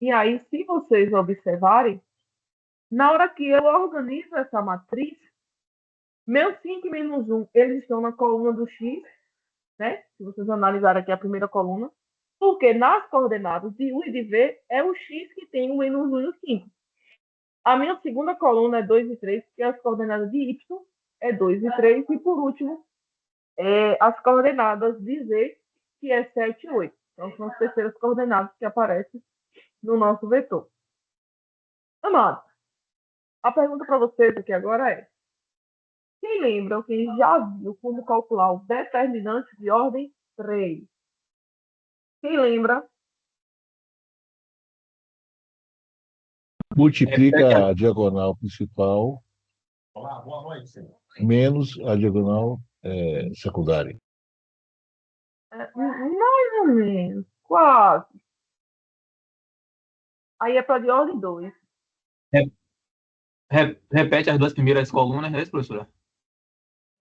E aí, se vocês observarem, na hora que eu organizo essa matriz, meus 5 e menos 1, eles estão na coluna do X, né? Se vocês analisarem aqui a primeira coluna, porque nas coordenadas de U e de V é o X que tem o menos 1 e o 5. A minha segunda coluna é 2 e 3, porque as coordenadas de Y é 2 e 3. E por último, as coordenadas de Z que é 7 e 8. Então, são as terceiras coordenadas que aparecem no nosso vetor. Amados, a pergunta para vocês aqui agora é: quem lembra, quem já viu como calcular o determinante de ordem 3? Quem lembra? Multiplica a diagonal principal menos a diagonal secundária. Mais ou menos, quase. Aí é para de ordem 2. Repete as duas primeiras colunas, é isso, professora?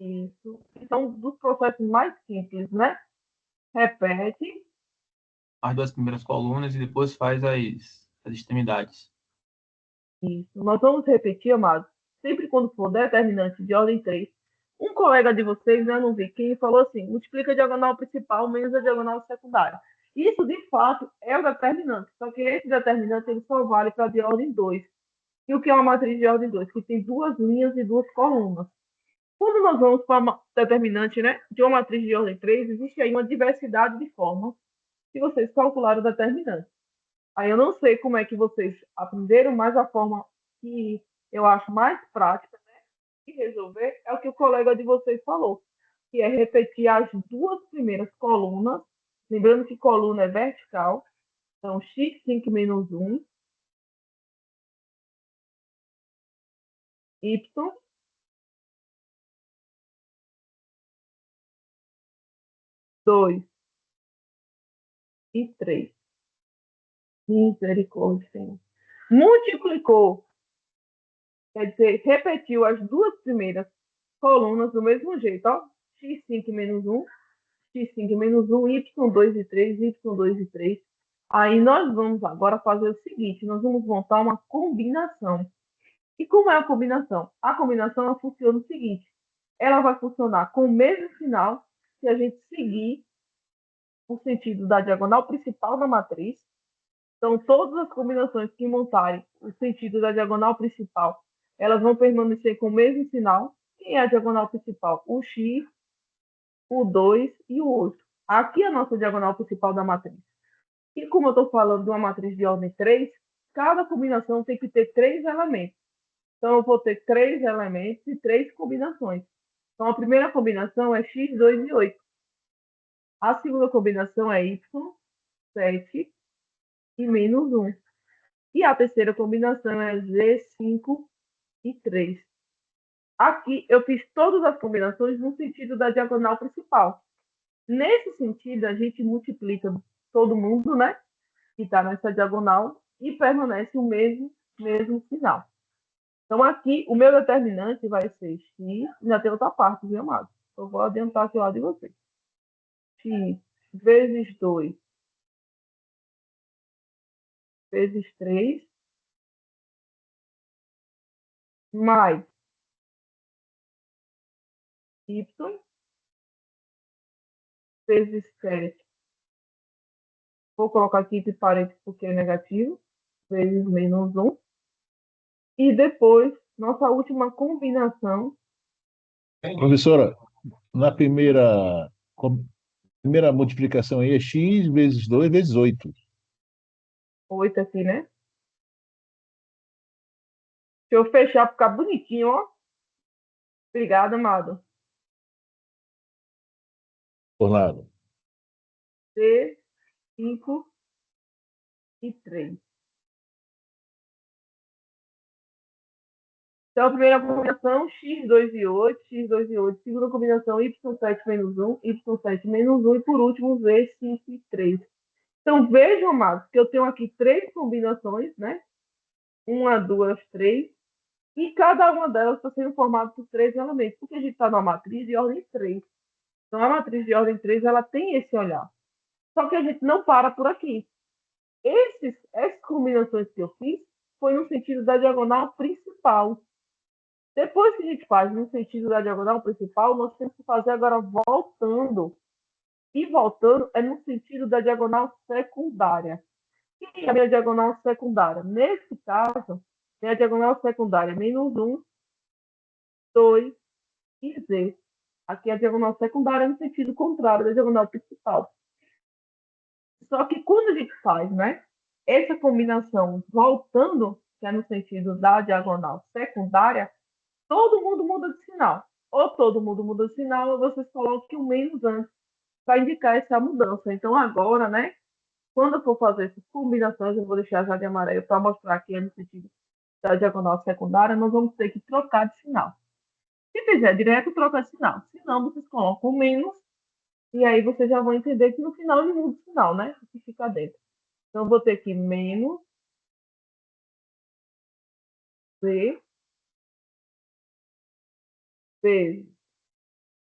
Isso. São dos processos mais simples, né? Repete. As duas primeiras colunas e depois faz as extremidades. Isso. Nós vamos repetir, amados, sempre quando for determinante de ordem 3. Um colega de vocês, né, não vi quem, falou assim: multiplica a diagonal principal menos a diagonal secundária. Isso, de fato, é o determinante. Só que esse determinante ele só vale para de ordem 2. E o que é uma matriz de ordem 2? Que tem duas linhas e duas colunas. Quando nós vamos para uma determinante, né, de uma matriz de ordem 3, existe aí uma diversidade de formas que vocês calcularam o determinante. Aí eu não sei como é que vocês aprenderam, mas a forma que eu acho mais prática, né, de resolver é o que o colega de vocês falou, que é repetir as duas primeiras colunas, lembrando que coluna é vertical, então x5 menos 1, y, 2 e 3. Misericórdia, Senhor. Multiplicou, quer dizer, repetiu as duas primeiras colunas do mesmo jeito, ó. x5 menos 1, x5 menos 1, y2 e 3, y2 e 3. Aí nós vamos agora fazer o seguinte, nós vamos montar uma combinação. E como é a combinação? A combinação ela funciona o seguinte, ela vai funcionar com o mesmo sinal se a gente seguir o sentido da diagonal principal da matriz. Então, todas as combinações que montarem o sentido da diagonal principal, elas vão permanecer com o mesmo sinal. Quem é a diagonal principal? O x, o 2 e o 8. Aqui é a nossa diagonal principal da matriz. E como eu estou falando de uma matriz de ordem 3, cada combinação tem que ter 3 elementos. Então, eu vou ter 3 elementos e 3 combinações. Então, a primeira combinação é x, 2 e 8. A segunda combinação é y, 7 e menos 1. E a terceira combinação é Z5 e 3. Aqui eu fiz todas as combinações no sentido da diagonal principal. Nesse sentido, a gente multiplica todo mundo, né? Que está nessa diagonal e permanece o mesmo sinal. Então, aqui, o meu determinante vai ser x, ainda tem outra parte, viu, amado? Eu vou adiantar aqui lá de vocês. X vezes 2 vezes 3 mais y vezes 7. Vou colocar aqui entre parênteses porque é negativo, vezes menos 1. E depois, nossa última combinação. Professora, na primeira multiplicação aí é x vezes 2 vezes 8. 8 aqui, né? Deixa eu fechar para ficar bonitinho, ó. Obrigada, amado. Por nada. C, 5 e 3. Então, a primeira combinação, x2 e 8, x2 e 8. Segunda combinação, y7 menos 1, y7 menos 1. E, por último, v5 e 3. Então, vejam, amados, que eu tenho aqui 3 combinações, né? 1, 2, 3. E cada uma delas está sendo formada por 3 elementos, porque a gente está numa matriz de ordem 3. Então, a matriz de ordem 3, ela tem esse olhar. Só que a gente não para por aqui. Essas combinações que eu fiz foi no sentido da diagonal principal. Depois que a gente faz no sentido da diagonal principal, nós temos que fazer agora voltando. E voltando é no sentido da diagonal secundária. E a minha diagonal secundária? Nesse caso, é a diagonal secundária menos 1, 2 e z. Aqui é a diagonal secundária no sentido contrário da diagonal principal. Só que quando a gente faz, né, essa combinação voltando, que é no sentido da diagonal secundária, todo mundo muda de sinal. Ou todo mundo muda de sinal, ou vocês colocam o menos antes para indicar essa mudança. Então, agora, né, quando eu for fazer essas combinações, eu vou deixar já de amarelo para mostrar que é no sentido da diagonal secundária, nós vamos ter que trocar de sinal. Se fizer direto, troca de sinal. Se não, vocês colocam menos, e aí vocês já vão entender que no final ele muda o sinal, né? O que fica dentro. Então, eu vou ter aqui menos V vezes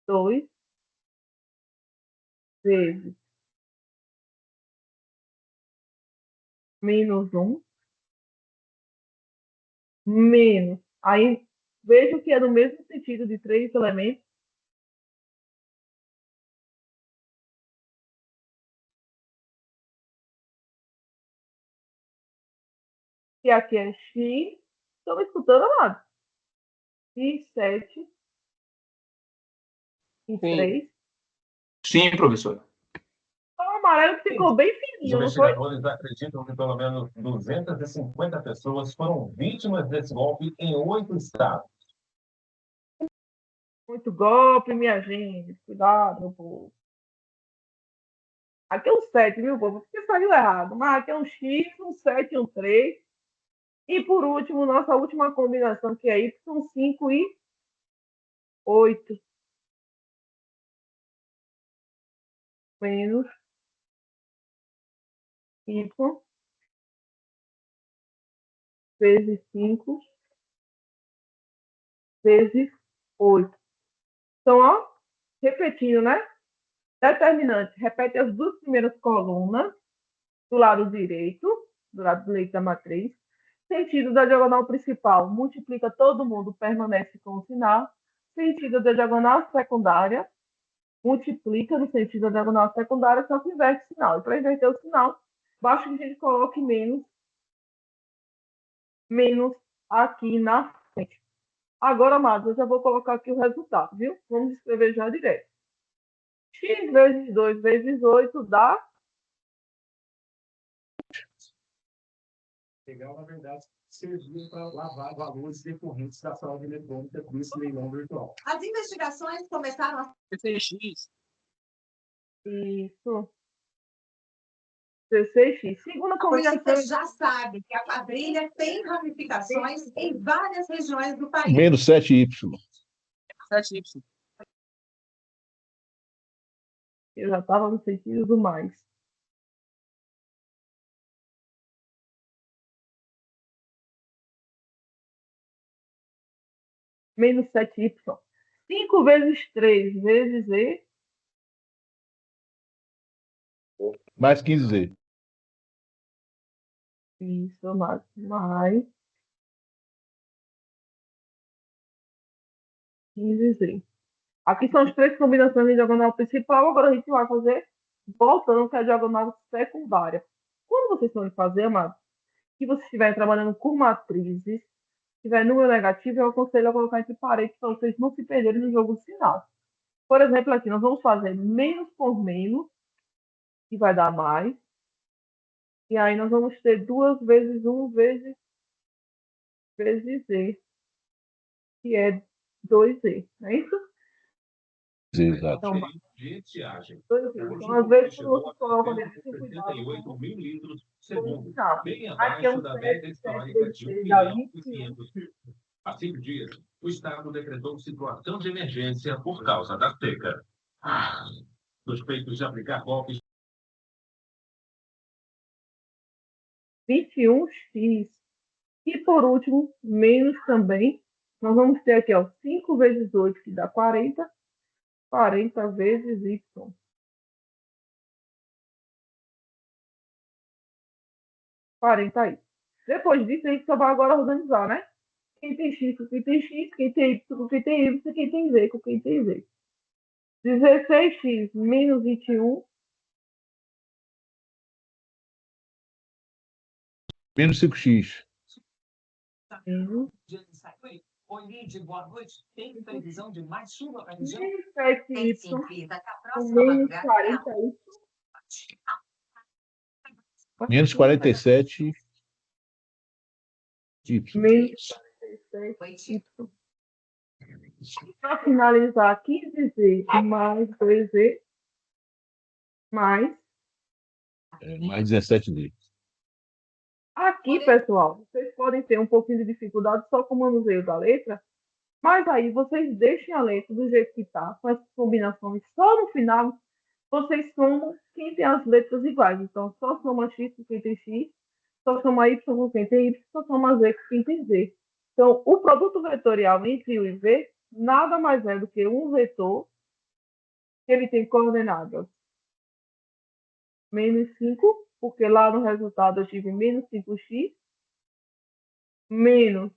2 vezes menos 1 menos. Aí, vejo que é no mesmo sentido de 3 elementos. E aqui é X. Estão me escutando, amado? E 7 e Sim. 3. Sim, professora. O amarelo ficou bem Os fininho, não foi? investigadores acreditam que pelo menos 250 pessoas foram vítimas desse golpe em 8 estados. Muito golpe, minha gente. Cuidado, meu povo. Aqui é um 7, viu, povo? Porque saiu errado. Mas aqui é um X, um 7 e um 3. E por último, nossa última combinação, que é Y, 5 e 8. Menos Y vezes 5 vezes 8. Então, ó, repetindo, né? Determinante, repete as duas primeiras colunas do lado direito, do lado direito da matriz. Sentido da diagonal principal, multiplica todo mundo, permanece com o sinal. Sentido da diagonal secundária, multiplica no sentido da diagonal secundária, só que inverte o sinal. E para inverter o sinal, basta que a gente coloque menos aqui na frente. Agora, amados, eu já vou colocar aqui o resultado, viu? Vamos escrever já direto. X vezes 2 vezes 8 dá... Legal, na verdade, serviu para lavar valores decorrentes da fraude eletrônica desse leilão virtual. As investigações começaram a... PCX. Isso. 16x. Segunda A combinação... polícia já sabe que a quadrilha tem ramificações em várias regiões do país. Menos 7Y. 7Y. Eu já estava no sentido do mais. Menos 7y. 5 vezes 3 vezes E. Mais 15Z. Isso, mais 15Z. Aqui são as três combinações de diagonal principal. Agora a gente vai fazer voltando para a diagonal secundária. Quando vocês forem fazer, amados, que vocês estiverem trabalhando com matrizes, se tiver número negativo, eu aconselho a colocar entre parênteses para vocês não se perderem no jogo final. Por exemplo, aqui nós vamos fazer menos por menos, que vai dar mais. E aí nós vamos ter 2 vezes 1 vezes Z, que é 2Z, não é isso? Exato. Então, De estiagem. 2Z. Então, às vezes, quando você coloca dentro, tem cuidado 78 mil litros com o segundo, final. bem Aqui é abaixo um da 7, média 7 histórica de vezes 1 6 dá milhão e 21. 500 mil. Há 5 dias, o Estado decretou situação de emergência por causa da seca. Suspeitos de aplicar golpes 21x. E por último, menos também, nós vamos ter aqui, ó, 5 vezes 8, que dá 40. 40 vezes y. 40y. Depois disso, a gente só vai agora organizar, né? Quem tem x com quem tem x, quem tem y com quem tem y, quem tem z com quem tem z. 16x menos 21. Menos 5X. Olide, boa noite. Tem previsão de mais chuva para a região? 17y Daqui a com próxima menos madrugada. 40y. Menos 47 Y. Menos 47 Y. Para finalizar, 15Z mais 2Z mais. Mais 17D. Aqui, pessoal, vocês podem ter um pouquinho de dificuldade só com o manuseio da letra, mas aí vocês deixem a letra do jeito que está, com essas combinações. Só no final, vocês somam quem tem as letras iguais. Então, só soma X com quem tem X, só soma Y com quem tem Y, só soma Z com quem tem Z. Então, o produto vetorial entre U e V nada mais é do que um vetor que ele tem coordenadas menos 5, porque lá no resultado eu tive menos 5x, menos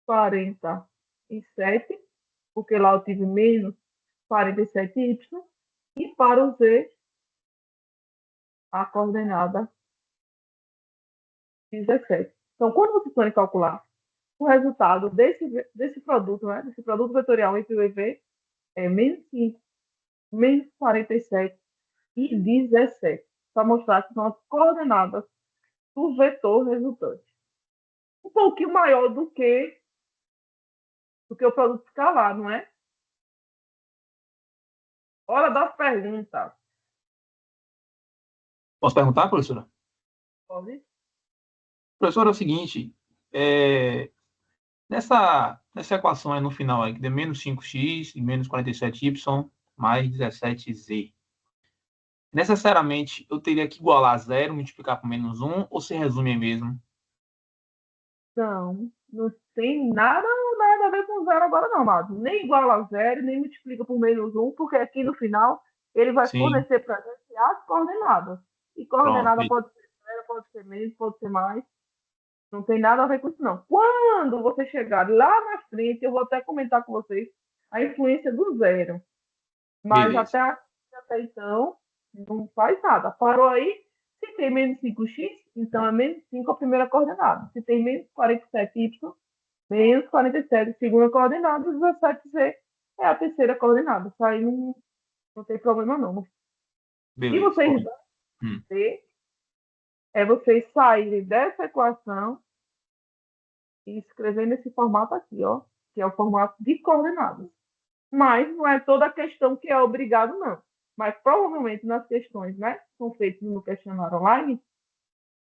47, porque lá eu tive menos 47y, e para o Z, a coordenada 17. Então, quando vocês forem calcular o resultado desse produto, né, desse produto vetorial entre o EV, é menos 5, menos 47 e 17, para mostrar que são as coordenadas do vetor resultante. Um pouquinho maior do que o produto escalar, não é? Hora das perguntas. Posso perguntar, professora? Pode? Professora, é o seguinte, nessa equação aí no final, aí, que deu menos 5x e menos 47y mais 17z, necessariamente eu teria que igualar a zero, multiplicar por menos 1, ou se resume aí mesmo? Não tem nada a ver com zero agora não, Amado. Nem igual a zero, nem multiplica por menos 1, porque aqui no final ele vai Sim. fornecer para a gente as coordenadas. E coordenada pode ser zero, pode ser menos, pode ser mais. Não tem nada a ver com isso, não. Quando você chegar lá na frente, eu vou até comentar com vocês a influência do zero. Mas até então, não faz nada. Parou aí? Se tem menos 5x, então é menos 5 a primeira coordenada. Se tem menos 47y, menos 47 a segunda coordenada, 17z é a terceira coordenada. Isso aí não tem problema, não. Beleza. E vocês vão ter vocês saírem dessa equação e escrever nesse formato aqui, ó, que é o formato de coordenadas. Mas não é toda a questão que é obrigado, não. Mas provavelmente nas questões, né, que são feitas no questionário online,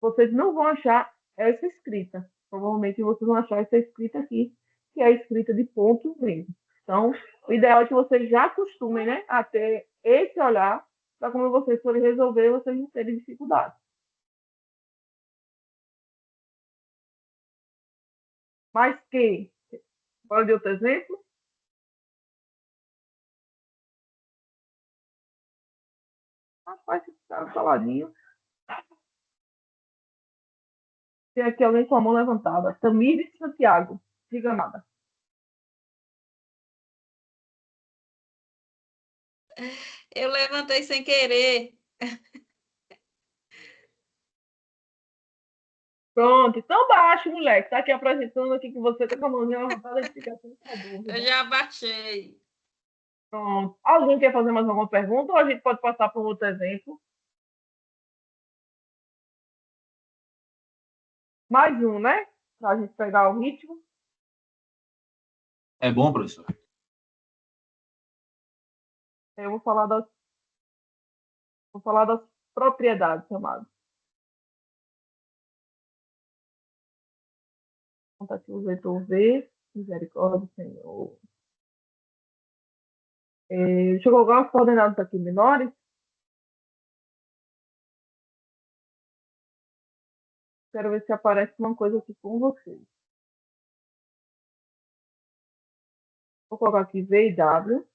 vocês não vão achar essa escrita. Provavelmente vocês vão achar essa escrita aqui, que é a escrita de ponto mesmo. Então, o ideal é que vocês já acostumem, né, a ter esse olhar, para quando vocês forem resolver, vocês não terem dificuldade. Mas que, pode outro exemplo? Rapaz, esse cara faladinho. Tem aqui alguém com a mão levantada. Tamires Santiago. Diga nada. Eu levantei sem querer. Pronto, então baixo, moleque. Tá aqui apresentando aqui que você tá com a mãozinha levantada e fica sem dúvida. Eu já baixei. Pronto. Alguém quer fazer mais alguma pergunta ou a gente pode passar para um outro exemplo? Mais um, né? Para a gente pegar o ritmo. É bom, professor? Eu vou falar das propriedades, chamadas. Vou aqui o vetor V, misericórdia, Senhor. Deixa eu colocar as coordenadas aqui menores. Quero ver se aparece uma coisa aqui com vocês. Vou colocar aqui V e W.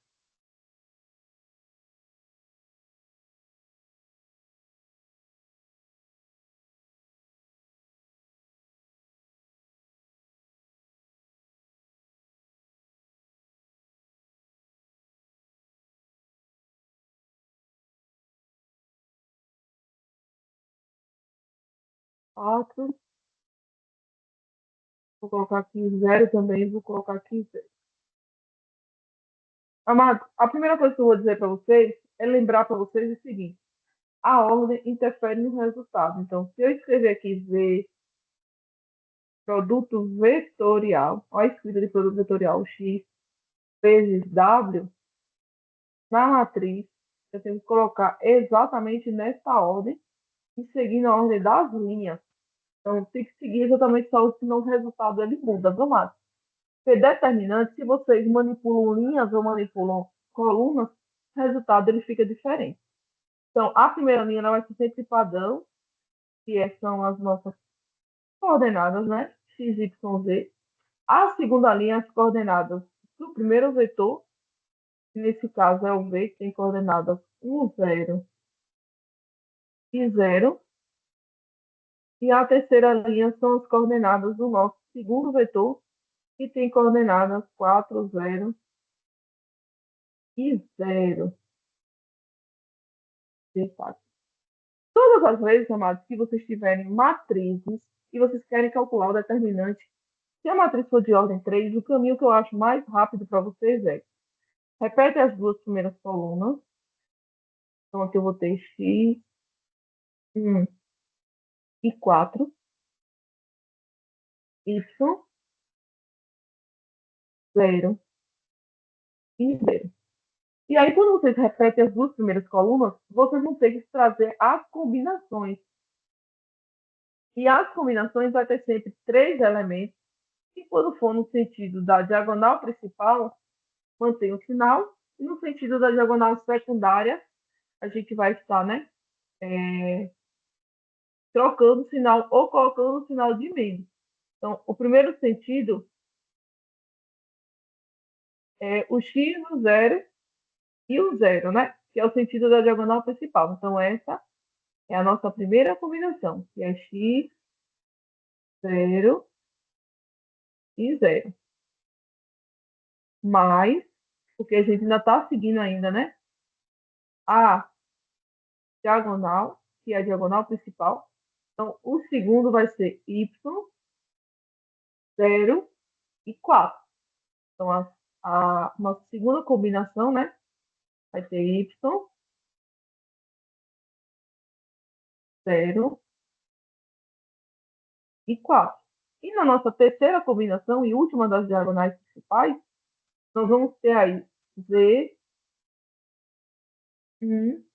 Quatro. Vou colocar aqui 0 também. Vou colocar aqui 0. Amado, a primeira coisa que eu vou dizer para vocês é lembrar para vocês o seguinte. a ordem interfere no resultado. Então, se eu escrever aqui V, produto vetorial, olha a escrita de produto vetorial, X vezes W, na matriz, eu tenho que colocar exatamente nessa ordem e seguindo a ordem das linhas. Então, tem que seguir exatamente só, senão o resultado ele muda, viu, Márcio? Porque determinante, se vocês manipulam linhas ou manipulam colunas, o resultado ele fica diferente. Então, a primeira linha ela vai ser sempre padrão, são as nossas coordenadas, né? X, Y, Z. A segunda linha, as coordenadas do primeiro vetor, que nesse caso é o V, que tem coordenadas 1, 0 e 0. E a terceira linha são as coordenadas do nosso segundo vetor, que tem coordenadas 4, 0 e 0. Todas as vezes, amados, que vocês tiverem matrizes e vocês querem calcular o determinante, se a matriz for de ordem 3, o caminho que eu acho mais rápido para vocês é repete as duas primeiras colunas. Então, aqui eu vou ter X, 1 e 4, Y, 0 e 0. E aí, quando vocês repetem as duas primeiras colunas, vocês vão ter que trazer as combinações. E as combinações vai ter sempre 3 elementos, e quando for no sentido da diagonal principal, mantém o sinal, e no sentido da diagonal secundária, a gente vai estar, né, trocando o sinal ou colocando o sinal de menos. Então, o primeiro sentido é o X, o 0 e o 0, né? Que é o sentido da diagonal principal. Então, essa é a nossa primeira combinação, que é X, 0 e 0. Mais, porque a gente ainda está seguindo ainda, né? A diagonal, que é a diagonal principal. Então, o segundo vai ser Y, 0 e 4. Então, a nossa segunda combinação, né? Vai ser Y, 0 e 4. E na nossa terceira combinação e última das diagonais principais, nós vamos ter aí Z, 1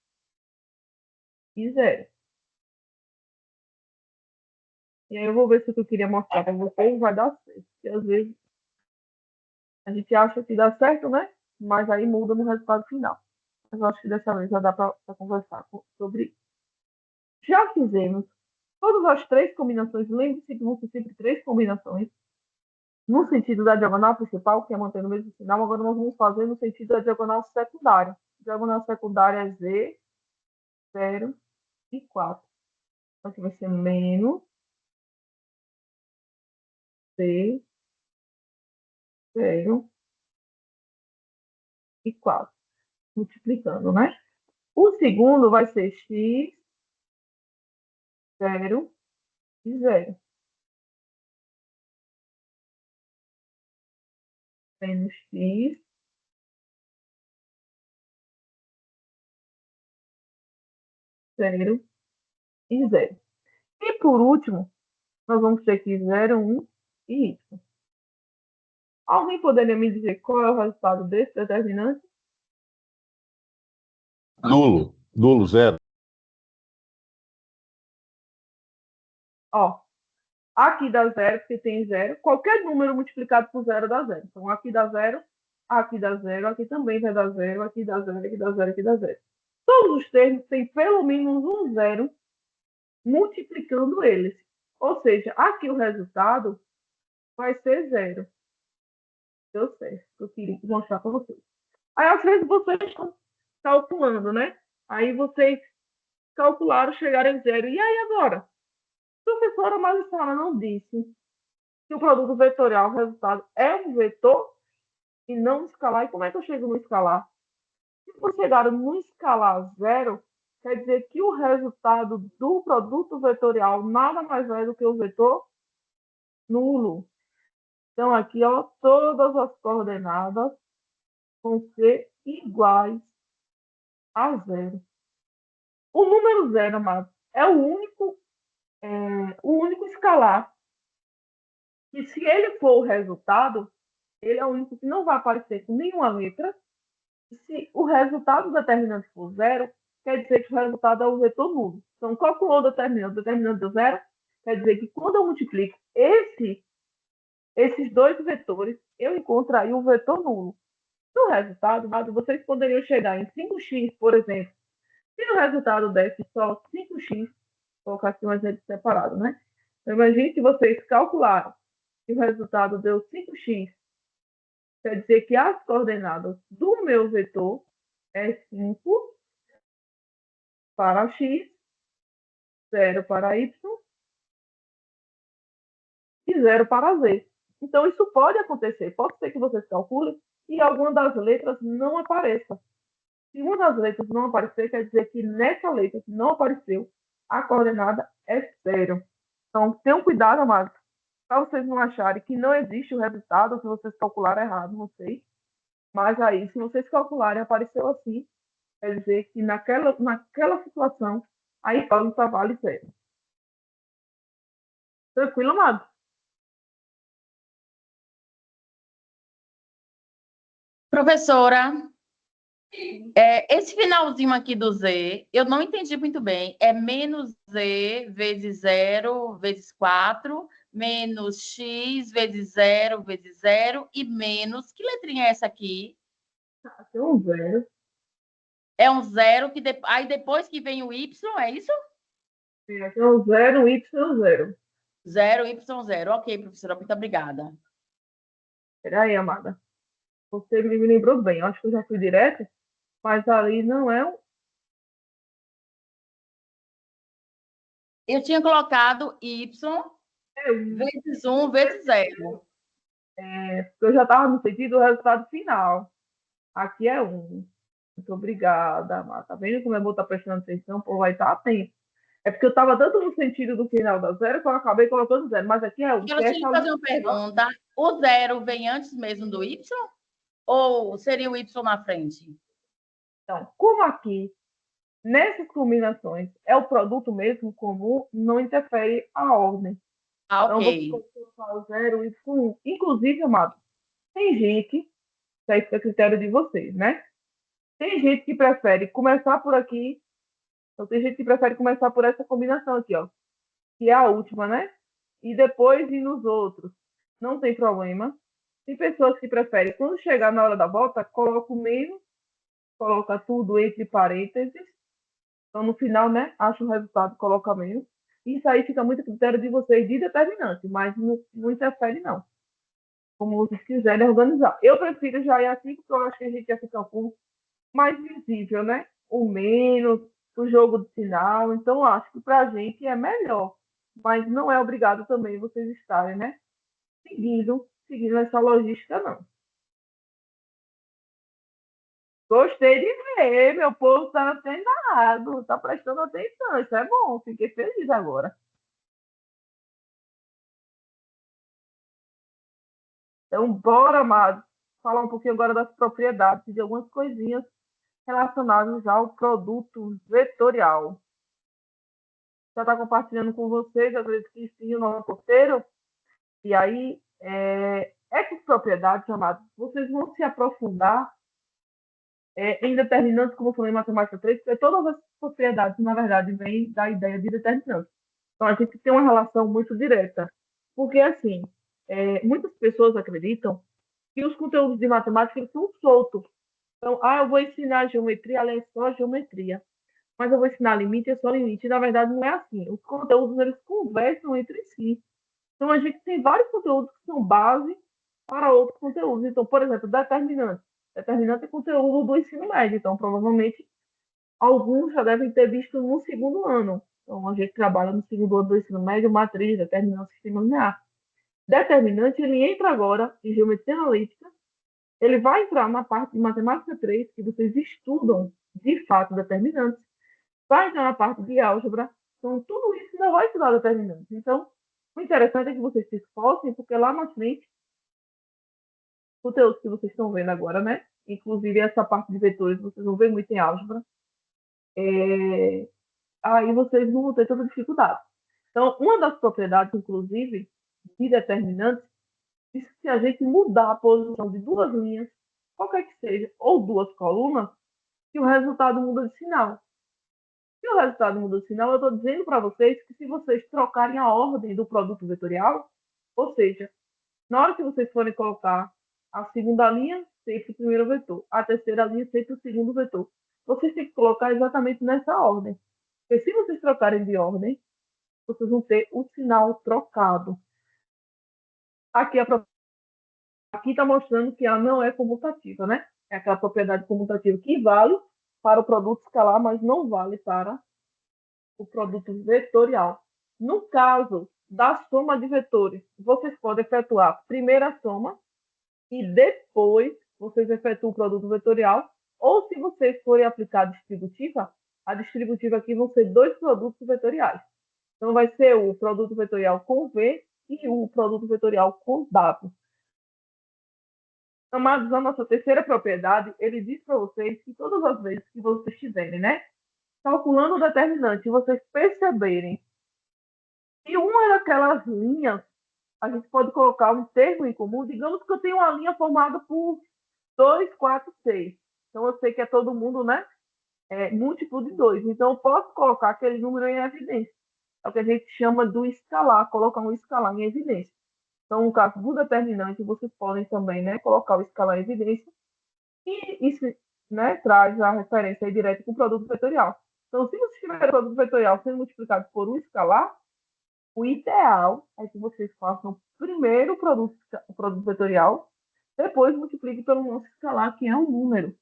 e 0. E aí eu vou ver se o que eu queria mostrar para vocês vai dar certo. Porque às vezes a gente acha que dá certo, né? Mas aí muda no resultado final. Mas eu acho que dessa vez já dá para conversar sobre isso. Já fizemos todas as 3 combinações. Lembre-se que vão ser sempre 3 combinações. No sentido da diagonal principal, que é mantendo o mesmo sinal, agora nós vamos fazer no sentido da diagonal secundária. Diagonal secundária é Z, 0 e 4. Aqui vai ser menos Z, 0 e 4. Multiplicando, né? O segundo vai ser X, 0 e 0. Menos X, 0 e 0. E por último, nós vamos ter aqui 0, 1 e Y. Alguém poderia me dizer qual é o resultado desse determinante? Nulo. Nulo, zero. Ó, aqui dá 0, porque tem 0. Qualquer número multiplicado por 0 dá 0. Então, aqui dá 0, aqui dá 0, aqui também vai dar 0, aqui dá 0, aqui dá 0, aqui dá 0. Todos os termos têm pelo menos um 0 multiplicando eles. Ou seja, aqui o resultado vai ser 0. Deu certo. Eu queria mostrar para vocês. Aí, às vezes, vocês estão calculando, né? Aí vocês calcularam, chegaram em 0. E aí, agora? Professora, mas a senhora não disse que o produto vetorial, o resultado, é um vetor e não escalar. E como é que eu chego no escalar? Se for chegar no escalar 0, quer dizer que o resultado do produto vetorial nada mais é do que o vetor nulo. Então, aqui, ó, todas as coordenadas vão ser iguais a 0. O número zero, amado, é o único escalar que, se ele for o resultado, ele é o único que não vai aparecer com nenhuma letra. Se o resultado determinante for zero, quer dizer que o resultado é o vetor nulo. Então, calculou o determinante do zero, quer dizer que quando eu multiplico esses dois vetores, eu encontro aí o vetor nulo. No resultado, vocês poderiam chegar em 5x, por exemplo. Se o resultado desse só 5x, vou colocar aqui um exemplo separado, né? Então, imagine que vocês calcularam que o resultado deu 5x. Quer dizer que as coordenadas do meu vetor é 5 para x, 0 para y e 0 para z. Então, isso pode acontecer. Pode ser que vocês calculem e alguma das letras não apareça. Se uma das letras não aparecer, quer dizer que nessa letra que não apareceu, a coordenada é 0. Então, tenham cuidado, amados, para vocês não acharem que não existe o resultado, se vocês calcularam errado, não sei. Mas aí, se vocês calcularem, apareceu assim, quer dizer que naquela situação, a incógnita vale 0. Tranquilo, amado? Professora, esse finalzinho aqui do Z, eu não entendi muito bem. É menos Z vezes 0 vezes 4, menos X vezes 0 vezes 0 e menos... Que letrinha é essa aqui? Aqui é um 0. É um 0, que aí depois que vem o Y, é isso? Aqui é um 0, Y0. 0, Y0. Ok, professora, muito obrigada. Peraí, amada. Você me lembrou bem. Eu acho que eu já fui direto, mas ali não é um... Eu tinha colocado Y vezes 1 vezes 0. Eu já estava no sentido do resultado final. Aqui é 1. Muito obrigada, amada. Tá vendo como é bom estar prestando atenção? Pô, vai estar atento. É porque eu estava tanto no sentido do final da 0 que eu acabei colocando 0. Mas aqui é 1. Eu tinha que fazer uma pergunta. O 0 vem antes mesmo do Y? Ou seria o Y na frente? Então, como aqui, nessas combinações, é o produto mesmo comum, não interfere a ordem. Ok. Então, você pode colocar o 0, Y1. Inclusive, amado, tem gente, isso aí fica a critério de vocês, né? Tem gente que prefere começar por aqui, então tem gente que prefere começar por essa combinação aqui, ó, que é a última, né? E depois ir nos outros. Não tem problema. Tem pessoas que preferem, quando chegar na hora da volta, coloca o menos, coloca tudo entre parênteses. Então, no final, né, acha o resultado, coloca menos. Isso aí fica muito a critério de vocês de determinante, mas não interfere, não. Como vocês quiserem organizar. Eu prefiro já ir assim, porque eu acho que a gente já fica um pouco mais visível, né? O menos, o jogo de sinal. Então, eu acho que para a gente é melhor. Mas não é obrigado também vocês estarem, né? Seguindo essa logística, não. Gostei de ver, meu povo está antenado, está prestando atenção. Isso é bom, fiquei feliz agora. Então, bora, amado, falar um pouquinho agora das propriedades, de algumas coisinhas relacionadas ao produto vetorial. Já está compartilhando com vocês, às vezes que sim, o nosso roteiro. E aí, essas propriedades, amados, vocês vão se aprofundar em determinantes, como eu falei em matemática 3, porque todas as propriedades, na verdade, vêm da ideia de determinantes. Então, a gente tem uma relação muito direta. Porque, assim, muitas pessoas acreditam que os conteúdos de matemática eles são soltos. Então, eu vou ensinar geometria, ela é só geometria. Mas eu vou ensinar limite, é só limite. E, na verdade, não é assim. Os conteúdos, eles conversam entre si. Então, a gente tem vários conteúdos que são base para outros conteúdos. Então, por exemplo, determinante. Determinante é conteúdo do ensino médio. Então, provavelmente, alguns já devem ter visto no segundo ano. Então, a gente trabalha no segundo ano do ensino médio, matriz, determinante, sistema linear. Determinante, ele entra agora em geometria analítica. Ele vai entrar na parte de matemática 3, que vocês estudam, de fato, determinantes. Vai entrar na parte de álgebra. Então, tudo isso não vai estudar determinantes. Então, o interessante é que vocês se esforcem, porque lá na frente, o conteúdo que vocês estão vendo agora, né? Inclusive essa parte de vetores, vocês vão ver muito em álgebra. aí vocês não vão ter tanta dificuldade. Então, uma das propriedades, inclusive, de determinantes, diz que se a gente mudar a posição de duas linhas, qualquer que seja, ou duas colunas, que o resultado muda de sinal. Se o resultado muda de sinal, eu estou dizendo para vocês que se vocês trocarem a ordem do produto vetorial, ou seja, na hora que vocês forem colocar a segunda linha, sempre o primeiro vetor, a terceira linha, sempre o segundo vetor, vocês têm que colocar exatamente nessa ordem. Porque se vocês trocarem de ordem, vocês vão ter o sinal trocado. Aqui está mostrando que ela não é comutativa, né? É aquela propriedade comutativa que vale para o produto escalar, mas não vale para o produto vetorial. No caso da soma de vetores, vocês podem efetuar primeiro a soma e depois vocês efetuam o produto vetorial, ou se vocês forem aplicar a distributiva aqui vão ser dois produtos vetoriais. Então, vai ser o produto vetorial com V e o produto vetorial com W. Amados, a nossa terceira propriedade, ele diz para vocês que todas as vezes que vocês estiverem, né, calculando o determinante, vocês perceberem que uma daquelas linhas, a gente pode colocar um termo em comum, digamos que eu tenho uma linha formada por 2, 4, 6. Então, eu sei que é todo mundo, né, múltiplo de 2. Então, eu posso colocar aquele número em evidência. É o que a gente chama do escalar, colocar um escalar em evidência. Então, no caso do determinante, vocês podem também, né, colocar o escalar em evidência. E isso, né, traz a referência aí direta com o produto vetorial. Então, se você tiver o produto vetorial sendo multiplicado por um escalar, o ideal é que vocês façam primeiro o produto vetorial, depois multiplique pelo nosso escalar, que é um número.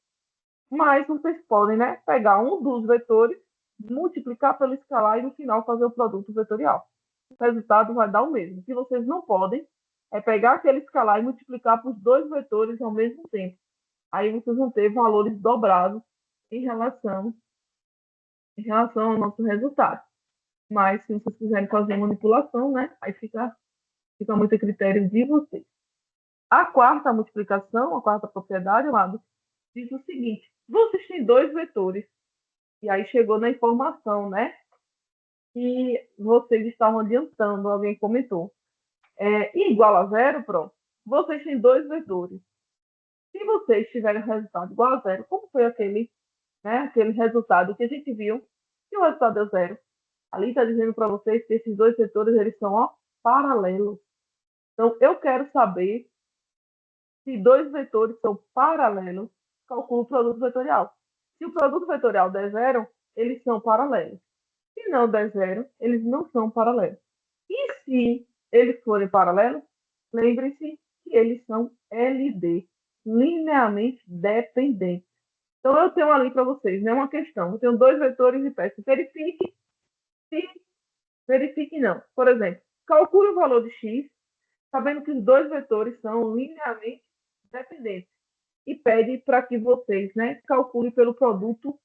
Mas vocês podem, né, pegar um dos vetores, multiplicar pelo escalar e no final fazer o produto vetorial. O resultado vai dar o mesmo. O que vocês não podem é pegar aquele escalar e multiplicar por dois vetores ao mesmo tempo. Aí vocês vão ter valores dobrados em relação ao nosso resultado. Mas se vocês quiserem fazer manipulação, né, aí fica muito a critério de vocês. A quarta multiplicação, a quarta propriedade, amado, diz o seguinte: vocês têm dois vetores. E aí chegou na informação, né? Que vocês estavam adiantando, alguém comentou. Igual a zero, pronto. Vocês têm dois vetores. Se vocês tiverem um resultado igual a zero, como foi aquele resultado que a gente viu, que o resultado é zero, ali está dizendo para vocês que esses dois vetores eles são paralelos. Então, eu quero saber se dois vetores são paralelos, calculo o produto vetorial. Se o produto vetorial der zero, eles são paralelos. Se não der zero, eles não são paralelos. E se eles forem paralelos, lembre-se que eles são LD, linearmente dependentes. Então, eu tenho ali para vocês, né, uma questão. Eu tenho dois vetores e peço verifique. Se verifique não. Por exemplo, calcule o valor de x, sabendo que os dois vetores são linearmente dependentes. E pede para que vocês, né, calculem pelo produto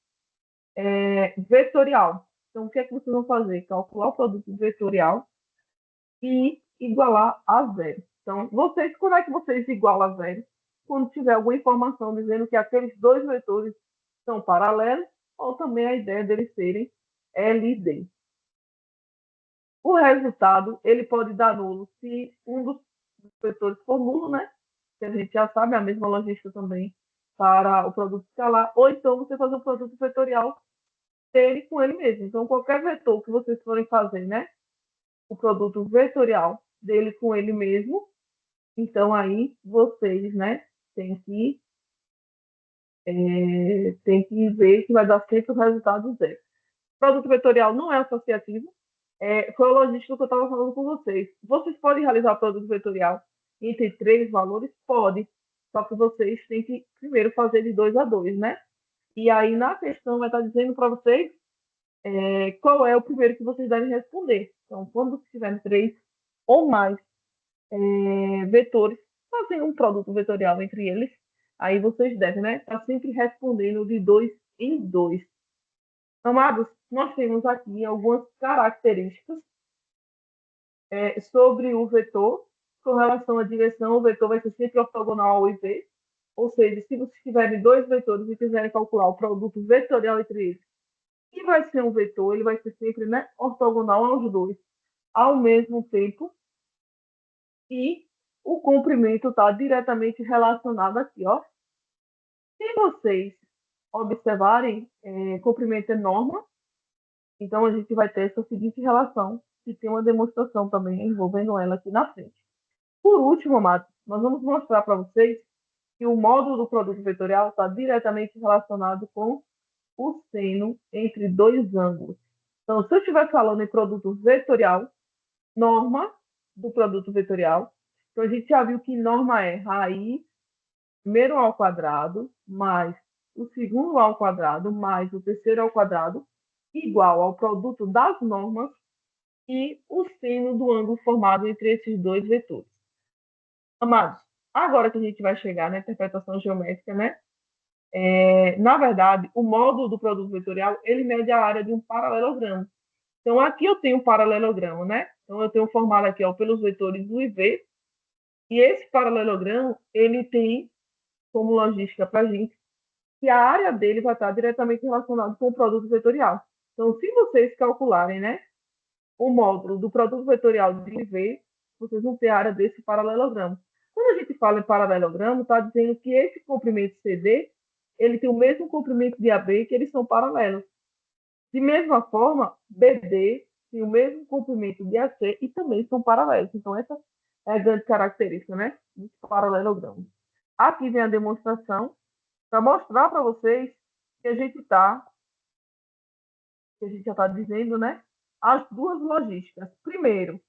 vetorial. Então, o que é que vocês vão fazer? Calcular o produto vetorial e igualar a zero. Então, como é que vocês igualam a zero? Quando tiver alguma informação dizendo que aqueles dois vetores são paralelos, ou também a ideia deles serem LD. O resultado, ele pode dar nulo se um dos vetores for nulo, né? Que a gente já sabe, a mesma logística também para o produto escalar, ou então você fazer um produto vetorial dele com ele mesmo. Então, qualquer vetor que vocês forem fazer, né? O produto vetorial dele com ele mesmo, então aí vocês, né? Tem que ver que vai dar sempre o resultado zero. O produto vetorial não é associativo. Foi a logística que eu estava falando com vocês. Vocês podem realizar o produto vetorial entre 3 valores? Pode. Só que vocês têm que primeiro fazer de 2 a 2, né? E aí, na questão, vai estar dizendo para vocês qual é o primeiro que vocês devem responder. Então, quando vocês tiverem 3 ou mais vetores, fazem um produto vetorial entre eles, aí vocês devem, né? Estar sempre respondendo de 2 em 2. Amados, nós temos aqui algumas características sobre o vetor. Com relação à direção, o vetor vai ser sempre ortogonal ao IV. Ou seja, se vocês tiverem 2 vetores e quiserem calcular o produto vetorial entre eles, E vai ser um vetor, ele vai ser sempre, né, ortogonal aos dois, ao mesmo tempo, e o comprimento está diretamente relacionado aqui, ó. Se vocês observarem, comprimento é norma, então a gente vai ter essa seguinte relação, que tem uma demonstração também envolvendo ela aqui na frente. Por último, amados, nós vamos mostrar para vocês que o módulo do produto vetorial está diretamente relacionado com o seno entre dois ângulos. Então, se eu estiver falando em produto vetorial, norma do produto vetorial, então a gente já viu que norma é raiz, primeiro ao quadrado, mais o segundo ao quadrado, mais o terceiro ao quadrado, igual ao produto das normas e o seno do ângulo formado entre esses dois vetores. Amados, agora que a gente vai chegar na interpretação geométrica, né? Na verdade, o módulo do produto vetorial, ele mede a área de um paralelogramo. Então, aqui eu tenho um paralelogramo, né? Então, eu tenho formado aqui, ó, pelos vetores U e V. E esse paralelogramo, ele tem como logística para a gente que a área dele vai estar diretamente relacionada com o produto vetorial. Então, se vocês calcularem, né, o módulo do produto vetorial de U e V, vocês vão ter a área desse paralelogramo. Quando a gente fala em paralelogramo, está dizendo que esse comprimento CD, ele tem o mesmo comprimento de AB, que eles são paralelos. De mesma forma, BD tem o mesmo comprimento de AC e também são paralelos. Então, essa é a grande característica, né, dos paralelogramos. Aqui vem a demonstração para mostrar para vocês que a gente já está dizendo, né, as duas logísticas. Primeiro,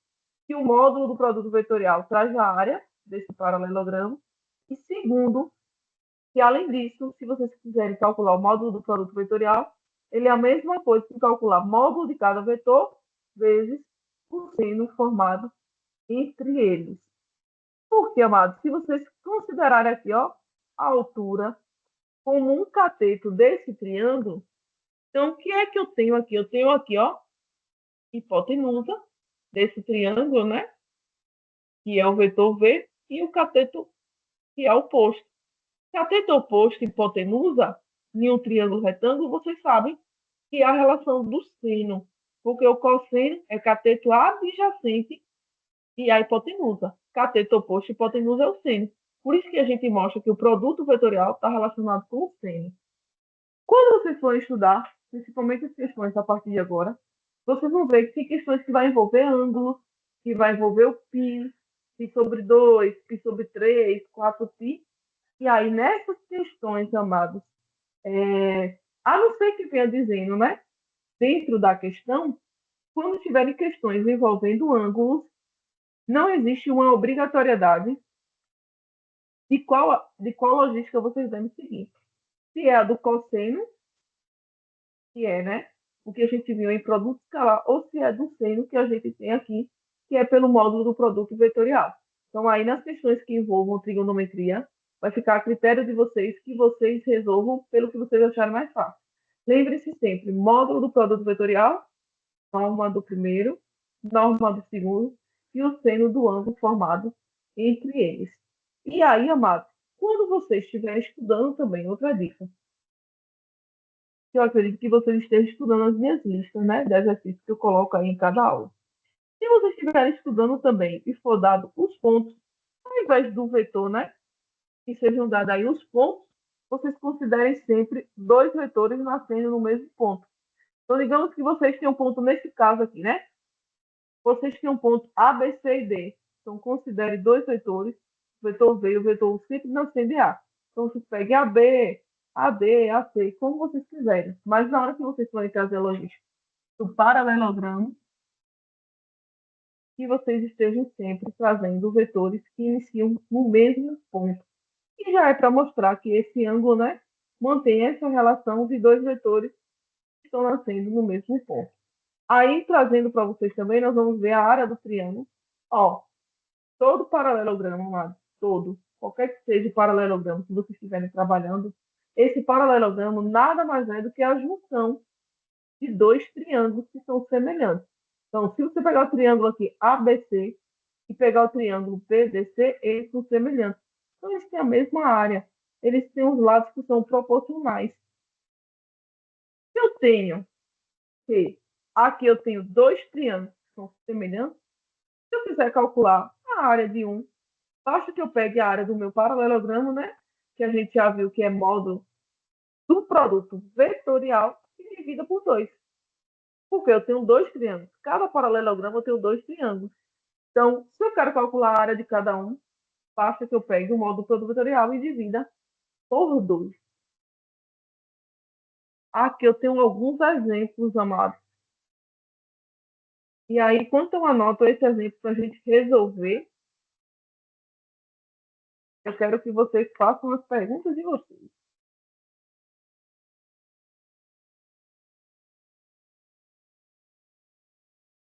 que o módulo do produto vetorial traz a área desse paralelogramo. E segundo, que além disso, se vocês quiserem calcular o módulo do produto vetorial, ele é a mesma coisa que calcular módulo de cada vetor vezes o seno formado entre eles. Porque, amados, se vocês considerarem aqui, ó, a altura como um cateto desse triângulo, então o que é que eu tenho aqui? Eu tenho aqui, ó, hipotenusa desse triângulo, né? Que é o vetor V, e o cateto que é oposto. Cateto oposto e hipotenusa, em um triângulo retângulo, vocês sabem que é a relação do seno, porque o cosseno é cateto adjacente e a hipotenusa. Cateto oposto e hipotenusa é o seno. Por isso que a gente mostra que o produto vetorial está relacionado com o seno. Quando vocês forem estudar, principalmente as questões a partir de agora, vocês vão ver que tem questões que vai envolver ângulos, que vai envolver o π, π sobre 2, π sobre 3, 4π. E aí, nessas questões, amados, a não ser que venha dizendo, né, dentro da questão, quando tiverem questões envolvendo ângulos, não existe uma obrigatoriedade de qual logística vocês devem seguir. Se é a do cosseno, que é, né, o que a gente viu em produto escalar, ou se é do seno, que a gente tem aqui, que é pelo módulo do produto vetorial. Então, aí, nas questões que envolvam trigonometria, vai ficar a critério de vocês que vocês resolvam pelo que vocês acharem mais fácil. Lembre-se sempre, módulo do produto vetorial, norma do primeiro, norma do segundo e o seno do ângulo formado entre eles. E aí, amados, quando vocês estiverem estudando também, outra dica, eu acredito que vocês estejam estudando as minhas listas, né, de exercícios que eu coloco aí em cada aula. Se vocês estiverem estudando também e for dado os pontos, ao invés do vetor, né, que sejam dados aí os pontos, vocês considerem sempre dois vetores nascendo no mesmo ponto. Então, digamos que vocês têm um ponto nesse caso aqui, né? Vocês têm um ponto A, B, C e D. Então, considere dois vetores, o vetor V e o vetor U, sempre nascendo em A. Então, vocês peguem AB, AD, AC, como vocês quiserem. Mas na hora que vocês forem trazer a logística do paralelogramo, que vocês estejam sempre trazendo vetores que iniciam no mesmo ponto. E já é para mostrar que esse ângulo, né, mantém essa relação de dois vetores que estão nascendo no mesmo ponto. Aí, trazendo para vocês também, nós vamos ver a área do triângulo. Ó, todo paralelogramo, amado, todo, qualquer que seja o paralelogramo que vocês estiverem trabalhando, esse paralelogramo nada mais é do que a junção de dois triângulos que são semelhantes. Então, se você pegar o triângulo aqui ABC e pegar o triângulo PDC, eles são semelhantes. Então, eles têm a mesma área. Eles têm os lados que são proporcionais. Se eu tenho que aqui eu tenho dois triângulos que são semelhantes. Se eu quiser calcular a área de um, basta que eu pegue a área do meu paralelogramo, né? Que a gente já viu que é módulo do produto vetorial e divida por 2. Porque eu tenho dois triângulos. Cada paralelogramo eu tenho dois triângulos. Então, se eu quero calcular a área de cada um, basta que eu pegue o módulo do produto vetorial e divida por 2. Aqui eu tenho alguns exemplos, amados. E aí, quando eu anoto esse exemplo para a gente resolver, eu quero que vocês façam as perguntas de vocês.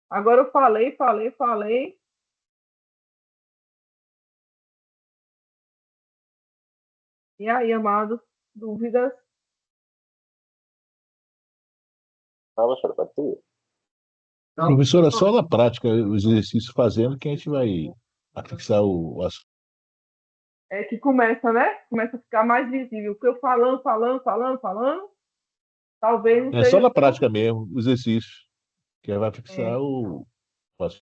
Agora eu falei. E aí, amados, dúvidas? Professora, pode ser? Professora, só na prática, os exercícios fazendo, que a gente vai fixar o assunto. É que começa, né? Começa a ficar mais visível. Porque eu falando, talvez não É só seja na tão... prática mesmo, os exercícios, que aí vai fixar o assunto.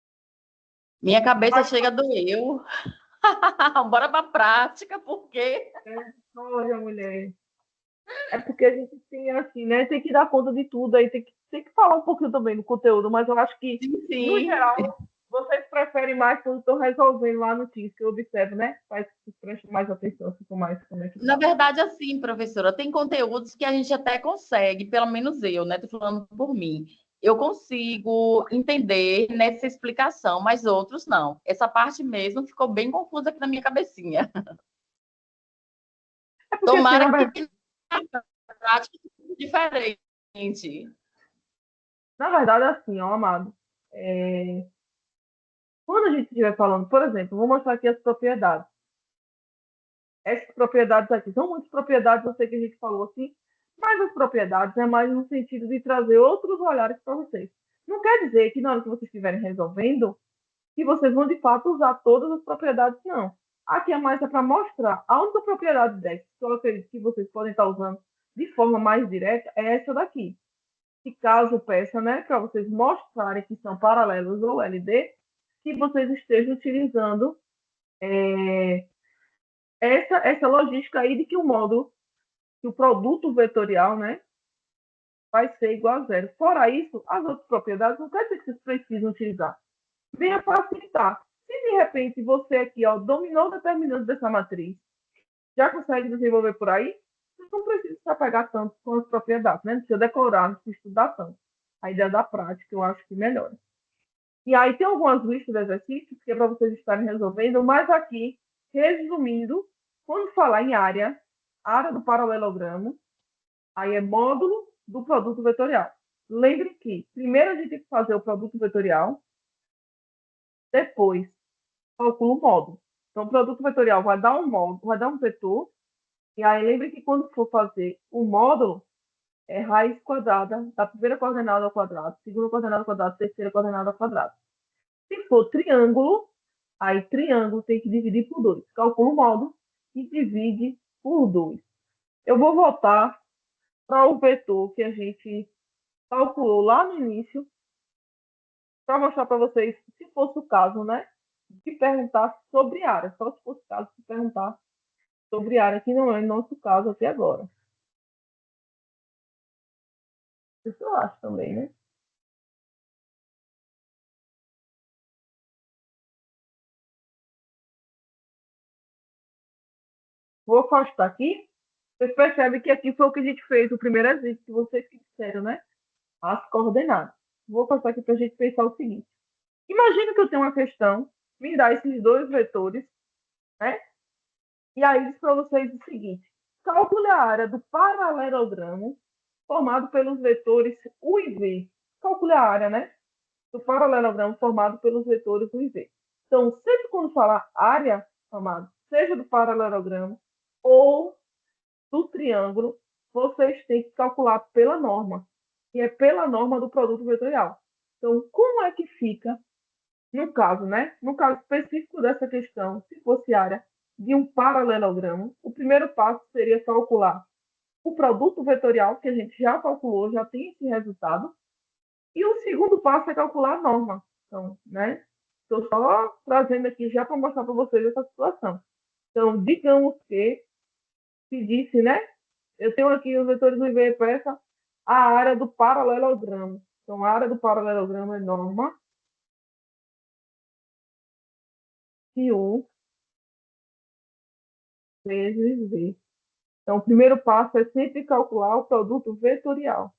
Minha cabeça chega a doer. Bora para a prática, porque... Olha, mulher. É porque a gente tem assim, né? Tem que dar conta de tudo, aí tem que falar um pouquinho também do conteúdo, mas eu acho que, no geral, vocês preferem mais quando estão resolvendo lá no Teams, que eu observo, né? Faz que prestem mais atenção, ficam mais conectados. Na verdade, assim, professora, tem conteúdos que a gente até consegue, pelo menos eu, né? Tô falando por mim. Eu consigo entender nessa explicação, mas outros não. Essa parte mesmo ficou bem confusa aqui na minha cabecinha. É porque, Tomara assim, que na prática seja diferente. na verdade, assim, ó, amado, quando a gente estiver falando, por exemplo, vou mostrar aqui as propriedades. Essas propriedades aqui são muitas propriedades, eu sei que a gente falou assim, mas as propriedades é mais no sentido de trazer outros olhares para vocês. Não quer dizer que na hora que vocês estiverem resolvendo, que vocês vão de fato usar todas as propriedades, não. Aqui é mais para mostrar. A única propriedade dessa que eu acredito que vocês podem estar usando de forma mais direta é essa daqui. Que caso peça, né, para vocês mostrarem que são paralelos ou LD, que vocês estejam utilizando essa logística aí de que o módulo, que o produto vetorial, né, vai ser igual a zero. Fora isso, as outras propriedades não quer dizer que vocês precisam utilizar. Venha facilitar. Se de repente você aqui, ó, dominou o determinante dessa matriz, já consegue desenvolver por aí, você não precisa se apegar tanto com as propriedades, né? Não precisa decorar, não precisa estudar tanto. A ideia da prática, eu acho que melhora. E aí tem algumas listas de exercícios que é para vocês estarem resolvendo, mas aqui, resumindo, quando falar em área do paralelogramo, aí é módulo do produto vetorial. Lembre que primeiro a gente tem que fazer o produto vetorial, depois calcula o módulo. Então, o produto vetorial vai dar um módulo, vai dar um vetor, e aí lembre que quando for fazer o módulo, é raiz quadrada da primeira coordenada ao quadrado, segunda coordenada ao quadrado, terceira coordenada ao quadrado. Se for triângulo, aí triângulo tem que dividir por 2. Calcula o módulo e divide por 2. Eu vou voltar para o vetor que a gente calculou lá no início, para mostrar para vocês, se fosse o caso, né, de perguntar sobre área. Só se fosse o caso de perguntar sobre área, que não é nosso caso até agora. Isso eu acho também, né? Vou afastar aqui. Vocês percebem que aqui foi o que a gente fez, o primeiro exercício que vocês que disseram, né? As coordenadas. Vou passar aqui para a gente pensar o seguinte. Imagina que eu tenho uma questão, me dá esses dois vetores, né? E aí diz para vocês o seguinte. Calcule a área do paralelogramo formado pelos vetores U e V. Calcule a área, né? Do paralelogramo formado pelos vetores U e V. Então, sempre quando falar área, amado, seja do paralelogramo ou do triângulo, vocês têm que calcular pela norma. E é pela norma do produto vetorial. Então, como é que fica, no caso, né? No caso específico dessa questão, se fosse área de um paralelogramo, o primeiro passo seria calcular o produto vetorial, que a gente já calculou, já tem esse resultado, E o segundo passo é calcular a norma. Então, né? Estou só trazendo aqui já para mostrar para vocês essa situação. Então, digamos que se disse, né? Eu tenho aqui os vetores do IV peça a área do paralelogramo. Então, a área do paralelogramo é norma Q vezes V. Então, o primeiro passo é sempre calcular o produto vetorial.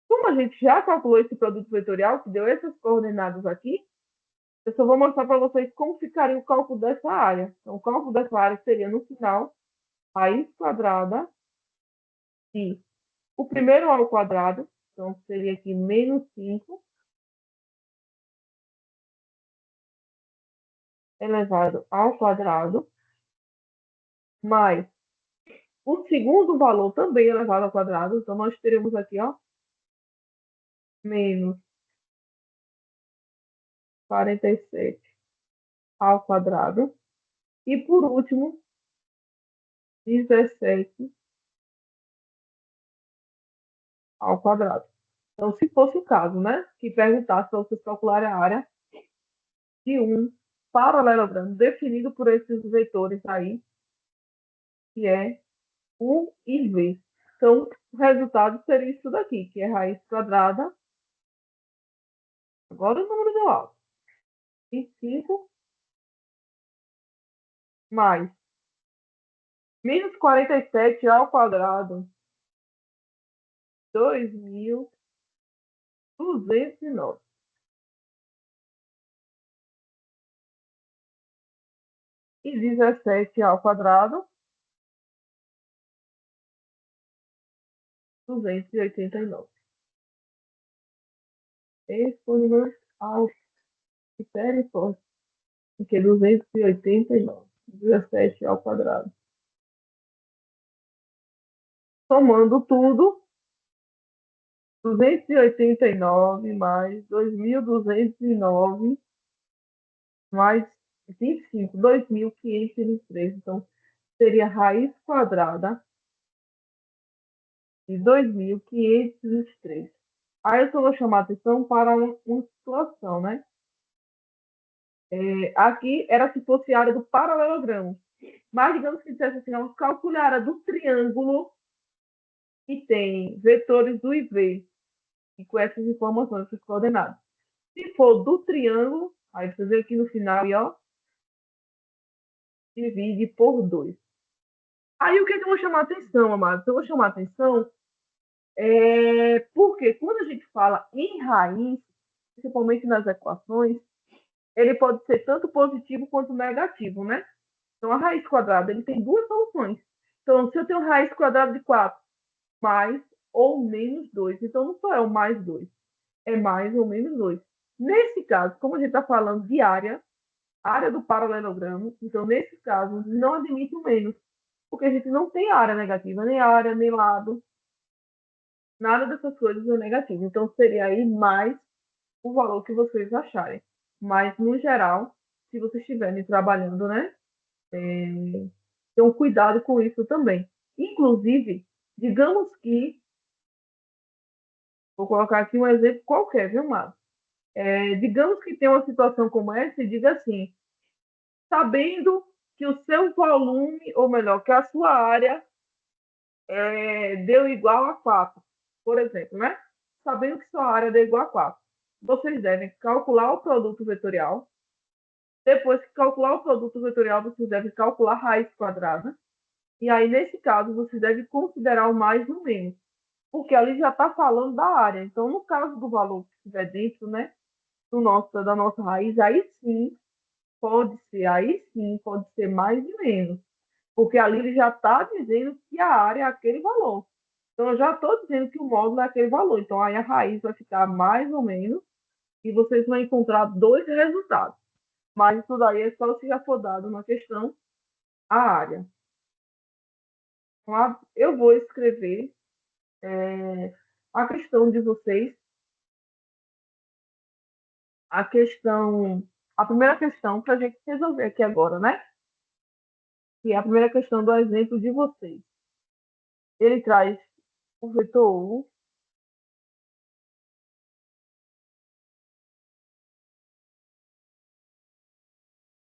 Como a gente já calculou esse produto vetorial, que deu essas coordenadas aqui, eu só vou mostrar para vocês como ficaria o cálculo dessa área. Então, o cálculo dessa área seria, no final, raiz quadrada de o primeiro ao quadrado, então seria aqui menos 5, elevado ao quadrado, mais o segundo valor também elevado ao quadrado, então nós teremos aqui, ó, menos 47 ao quadrado, e por último, 17 ao quadrado. Então, se fosse o caso, né, que perguntasse para vocês calcularem a área de um paralelogramo definido por esses vetores aí, que é U e V. Então, o resultado seria isso daqui, que é raiz quadrada, agora o número deu alto, 25 mais menos 47 ao quadrado, 2.209. E 17 ao quadrado, 289. Respondemos ao critério forte, que é 289. 17 ao quadrado. Somando tudo, 289 mais 2.209 mais 25, 2.523. Então, seria raiz quadrada de 2.523. Aí eu só vou chamar a atenção para uma situação, né? Aqui era se fosse a área do paralelogramo. Mas digamos que dissesse assim, vamos calcular a área do triângulo que tem vetores do IV, e com essas informações, essas coordenadas. Se for do triângulo, aí você vê aqui no final, e ó, divide por 2. Aí o que, é que eu vou chamar a atenção, amados? Eu vou chamar a atenção porque quando a gente fala em raiz, principalmente nas equações, ele pode ser tanto positivo quanto negativo, né? Então, a raiz quadrada ele tem duas soluções. Então, se eu tenho raiz quadrada de 4 mais ou menos 2, então não só é o mais 2, é mais ou menos 2. Nesse caso, como a gente está falando de área do paralelogramo, então, nesse caso, não admite o menos, porque a gente não tem área negativa, nem área, nem lado, nada dessas coisas é negativo. Então, seria aí mais o valor que vocês acharem. Mas, no geral, se vocês estiverem trabalhando, né, tenham cuidado com isso também. Inclusive, digamos que, vou colocar aqui um exemplo qualquer, viu, Márcio? Digamos que tem uma situação como essa e diga assim, sabendo que o seu volume, ou melhor, que a sua área deu igual a 4, por exemplo, né? Sabendo que sua área deu igual a 4, vocês devem calcular o produto vetorial. Depois que calcular o produto vetorial, vocês devem calcular a raiz quadrada. E aí, nesse caso, vocês devem considerar o mais e o menos, porque ali já está falando da área. Então, no caso do valor que estiver dentro, né, da nossa raiz, aí sim pode ser mais e menos, porque ali ele já está dizendo que a área é aquele valor. Então, eu já estou dizendo que o módulo é aquele valor. Então, aí a raiz vai ficar mais ou menos e vocês vão encontrar dois resultados. Mas isso daí é só se já for dado na questão a área. Então, eu vou escrever a questão de vocês, a primeira questão para a gente resolver aqui agora, né? Que é a primeira questão do exemplo de vocês. Ele traz o vetor U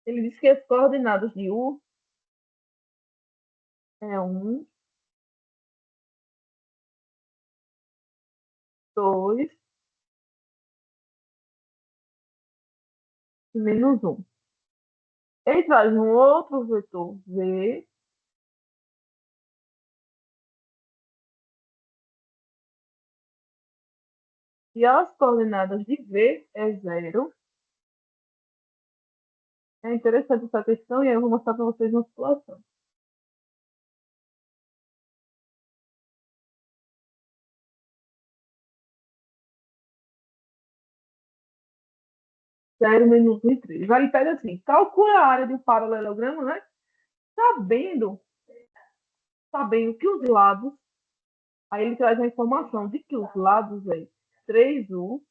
Ele diz que as coordenadas de U é 1, 2 e menos 1. Ele traz um outro vetor V e as coordenadas de V é 0. É interessante essa questão e eu vou mostrar para vocês uma situação. Zero menos 1 e 3. Aí ele pega assim, calcula a área de um paralelogramo, né? Sabendo que os lados, aí ele traz a informação de que os lados é 3U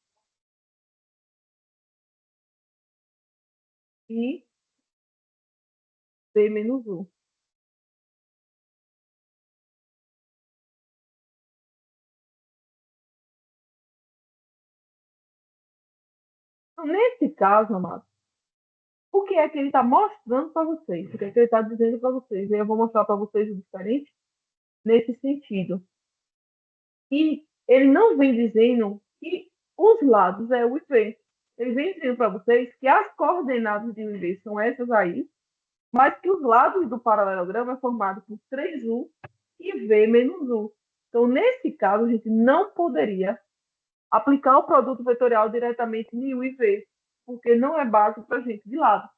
e B menos U. Então, nesse caso, amado, o que é que ele está mostrando para vocês? O que é que ele está dizendo para vocês? E eu vou mostrar para vocês o diferente nesse sentido. E ele não vem dizendo que os lados é U e V. Ele vem dizendo para vocês que as coordenadas de U e V são essas aí, mas que os lados do paralelogramo é formado por 3U e V menos U. Então, nesse caso, a gente não poderia aplicar o produto vetorial diretamente em U e V, porque não é básico para a gente de lado.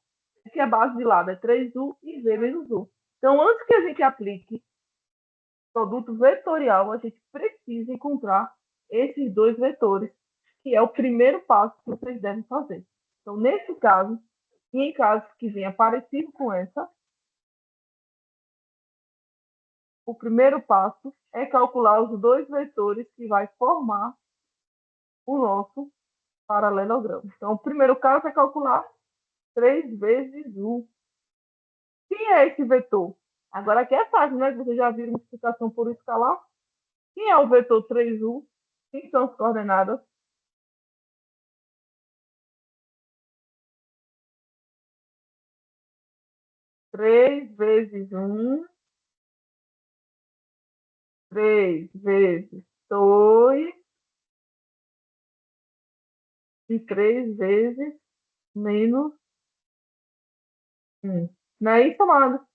O que é base de lado é 3U e V menos U. Então, antes que a gente aplique produto vetorial, a gente precisa encontrar esses dois vetores, que é o primeiro passo que vocês devem fazer. Então, nesse caso, e em casos que venha parecido com essa, o primeiro passo é calcular os dois vetores que vai formar o nosso paralelogramo. Então, o primeiro caso é calcular 3 vezes U. Quem é esse vetor? Agora aqui é fácil, né? Vocês já viram multiplicação por escalar. Quem é o vetor 3U? Quem são as coordenadas? Três vezes 1, 3 vezes 2 e 3 vezes menos 1. Não é isso, amado?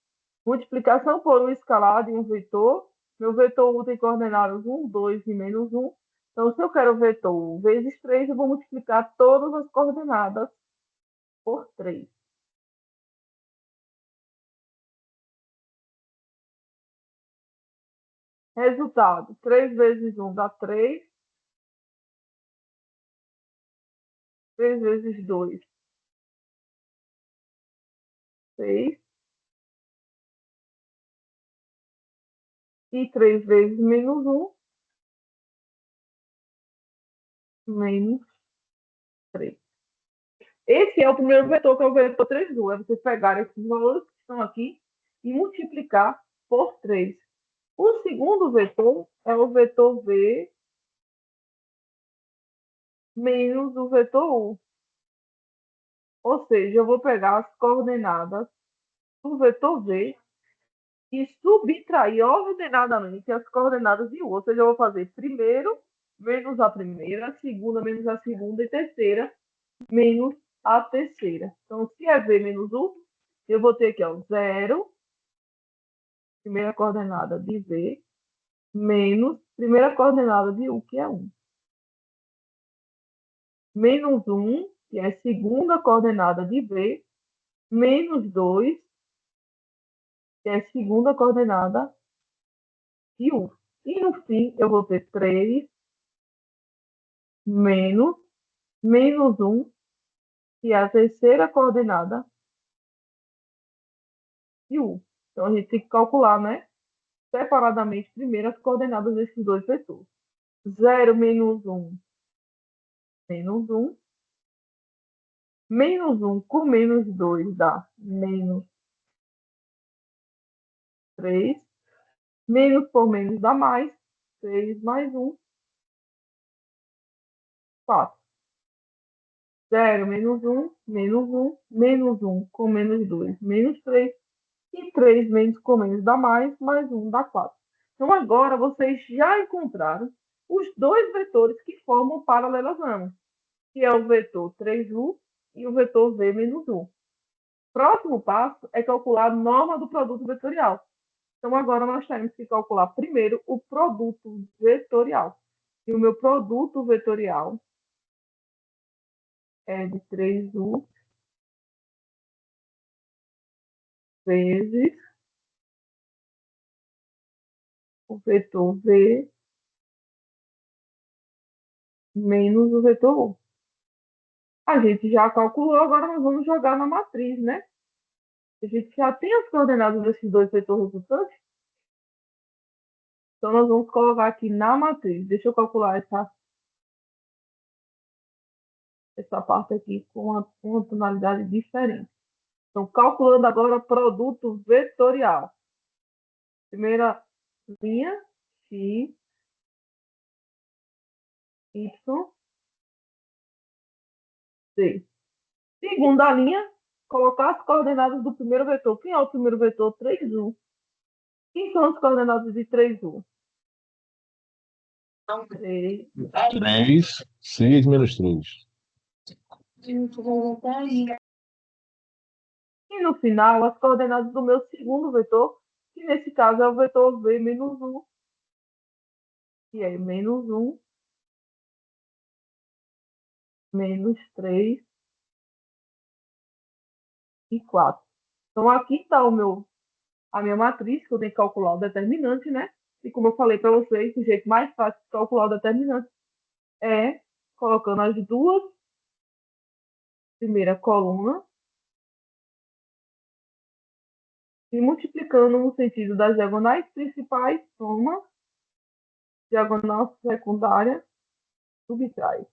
Multiplicação por um escalar de um vetor. Meu vetor 1 tem coordenadas 1, 2 e menos 1. Então, se eu quero o vetor 1 vezes 3, eu vou multiplicar todas as coordenadas por 3. Resultado, 3 vezes 1 dá 3. 3 vezes 2, 6. E 3 vezes menos 1, menos 3. Esse é o primeiro vetor, que é o vetor 3U. É você pegar esses valores que estão aqui e multiplicar por 3. O segundo vetor é o vetor V menos o vetor U. Ou seja, eu vou pegar as coordenadas do vetor V e subtrair ordenadamente as coordenadas de U. Ou seja, eu vou fazer primeiro menos a primeira, segunda menos a segunda e terceira menos a terceira. Então, se é V menos U, eu vou ter aqui, ó, 0, primeira coordenada de V, menos primeira coordenada de U, que é 1. Menos 1, que é a segunda coordenada de V, menos 2, que é a segunda coordenada de U. E no fim, eu vou ter 3 menos 1, que é a terceira coordenada de U. Então, a gente tem que calcular, né, separadamente, primeiro, as coordenadas desses dois vetores. 0 menos 1, menos 1. Menos 1 com menos 2 dá menos 3. Menos por menos dá mais. 3 mais 1, 4. 0, menos 1, menos 1 com menos 2, menos 3, e 3 menos com menos dá mais 1 dá 4. Então, agora vocês já encontraram os dois vetores que formam o paralelogramo, que é o vetor 3u e o vetor v menos 1. Próximo passo é calcular a norma do produto vetorial. Então, agora nós temos que calcular primeiro o produto vetorial. E o meu produto vetorial é de 3u vezes o vetor v menos o vetor u. A gente já calculou, agora nós vamos jogar na matriz, né? A gente já tem as coordenadas desses dois vetores resultantes. Então, nós vamos colocar aqui na matriz. Deixa eu calcular essa parte aqui com uma tonalidade diferente. Então, calculando agora o produto vetorial. Primeira linha, x, y, z. Segunda linha, colocar as coordenadas do primeiro vetor. Quem é o primeiro vetor? 3u. Quem são as coordenadas de 3u? 3. 3, 6 menos 3. E no final, as coordenadas do meu segundo vetor, que nesse caso é o vetor v menos 1, que é menos 1, menos 3 e 4. Então, aqui está a minha matriz, que eu tenho que calcular o determinante, né? E como eu falei para vocês, o jeito mais fácil de calcular o determinante é colocando as duas primeiras colunas e multiplicando no sentido das diagonais principais, soma, diagonal secundária, subtrai.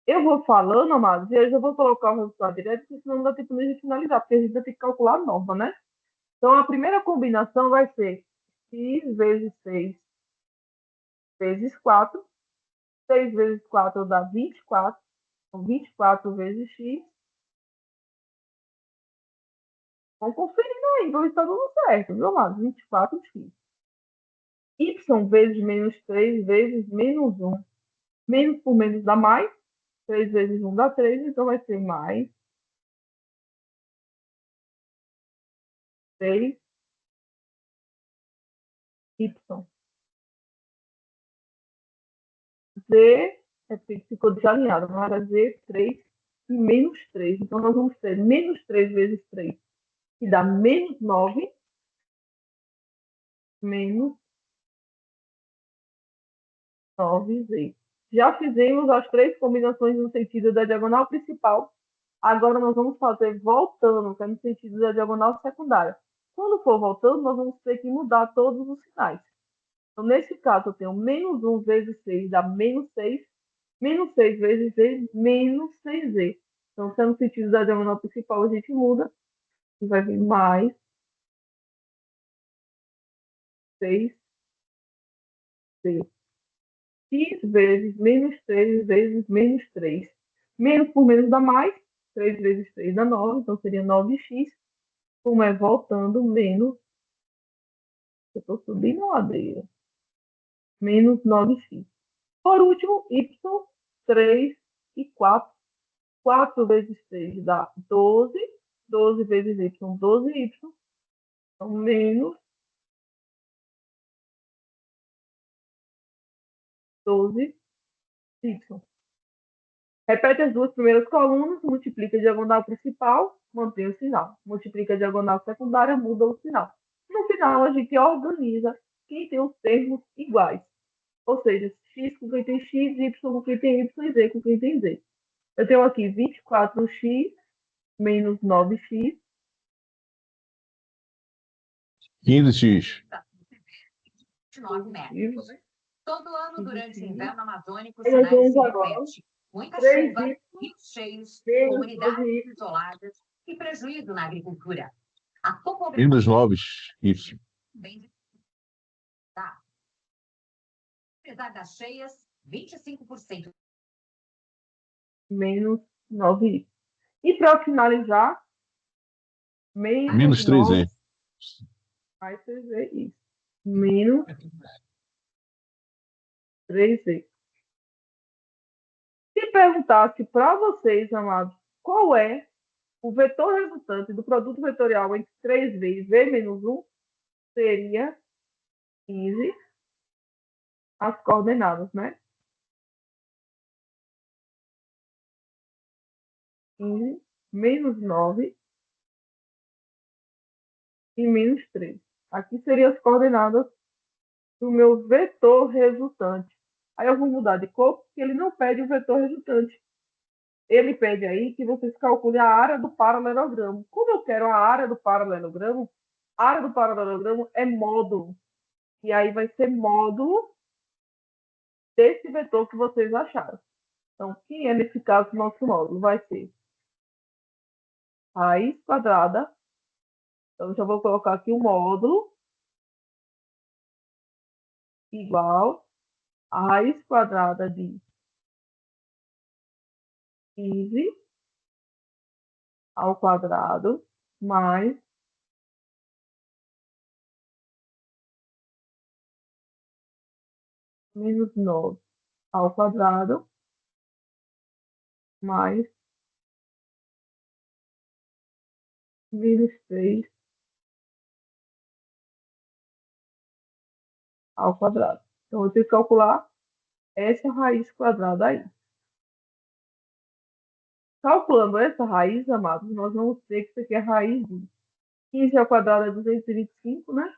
Eu vou falando, amados, e eu já vou colocar o resultado direto, porque senão não dá tempo de finalizar, porque a gente vai ter que calcular a nova, né? Então, a primeira combinação vai ser x vezes 6 vezes 4. 6 vezes 4 dá 24. Então, 24 vezes x. Vamos conferir aí, para ver se está tudo certo, viu, amados? 24x. Y vezes menos 3 vezes menos 1. Menos por menos dá mais. 3 vezes 1 dá 3, então vai ser mais 3y. Z, ficou desalinhado, não era Z, 3 e menos 3. Então, nós vamos ter menos 3 vezes 3, que dá menos 9, menos 9Z. Já fizemos as três combinações no sentido da diagonal principal. Agora, nós vamos fazer voltando, que é no sentido da diagonal secundária. Quando for voltando, nós vamos ter que mudar todos os sinais. Então, nesse caso, eu tenho menos 1 vezes 6 dá menos 6. Menos 6 vezes z, menos 6z. Então, se é no sentido da diagonal principal, a gente muda. E vai vir mais 6z. X vezes menos 3 vezes menos 3. Menos por menos dá mais. 3 vezes 3 dá 9. Então, seria 9x. Como é voltando, menos... Eu estou subindo a ladeira. Menos 9x. Por último, y, 3 e 4. 4 vezes 3 dá 12. 12 vezes y, 12y. Então, menos 12y. Repete as duas primeiras colunas, multiplica a diagonal principal, mantém o sinal. Multiplica a diagonal secundária, muda o sinal. No final, a gente organiza quem tem os termos iguais. Ou seja, x com quem tem x, y com quem tem y e z com quem tem z. Eu tenho aqui 24x menos 9x. 15x. 9 metros. Todo ano, durante o inverno amazônico, o Aí nós cenário vamos se agora. repete. Muita 3 chuva, y rios cheios, menos comunidades 12y. isoladas e prejuízo na agricultura. A topografia Menos 9x. vem tá. Apesar das cheias, 25% menos 9y. E para finalizar, Menos menos 9 3y. mais 3y. Menos 3y. Se perguntasse para vocês, amados, qual é o vetor resultante do produto vetorial entre 3 vezes v menos 1, seria 15 as coordenadas, né? 15 menos 9 e menos 3. Aqui seriam as coordenadas do meu vetor resultante. Aí eu vou mudar de cor, porque ele não pede o vetor resultante. Ele pede aí que vocês calculem a área do paralelogramo. Como eu quero a área do paralelogramo, a área do paralelogramo é módulo. E aí vai ser módulo desse vetor que vocês acharam. Então, quem é, nesse caso, o nosso módulo? Vai ser raiz quadrada. Então, já vou colocar aqui o módulo igual a raiz quadrada de 15 ao quadrado mais menos 9 ao quadrado mais menos 3 ao quadrado. Então, eu tenho que calcular essa raiz quadrada aí. Calculando essa raiz, amados, nós vamos ter que isso aqui é a raiz de 15 ao quadrado é 225, né?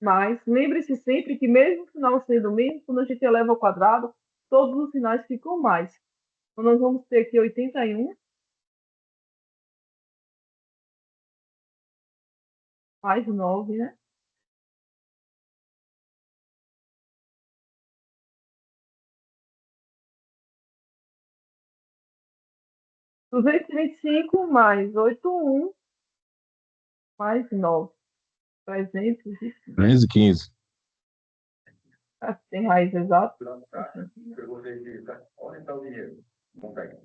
Mas lembre-se sempre que mesmo o sinal sendo o mesmo, quando a gente eleva ao quadrado, todos os sinais ficam mais. Então, nós vamos ter aqui 81 mais 9, né? Duzentos e vinte e cinco mais 81 mais 9. 315. 315. Tem raiz exata? Onde está o dinheiro? Não tem.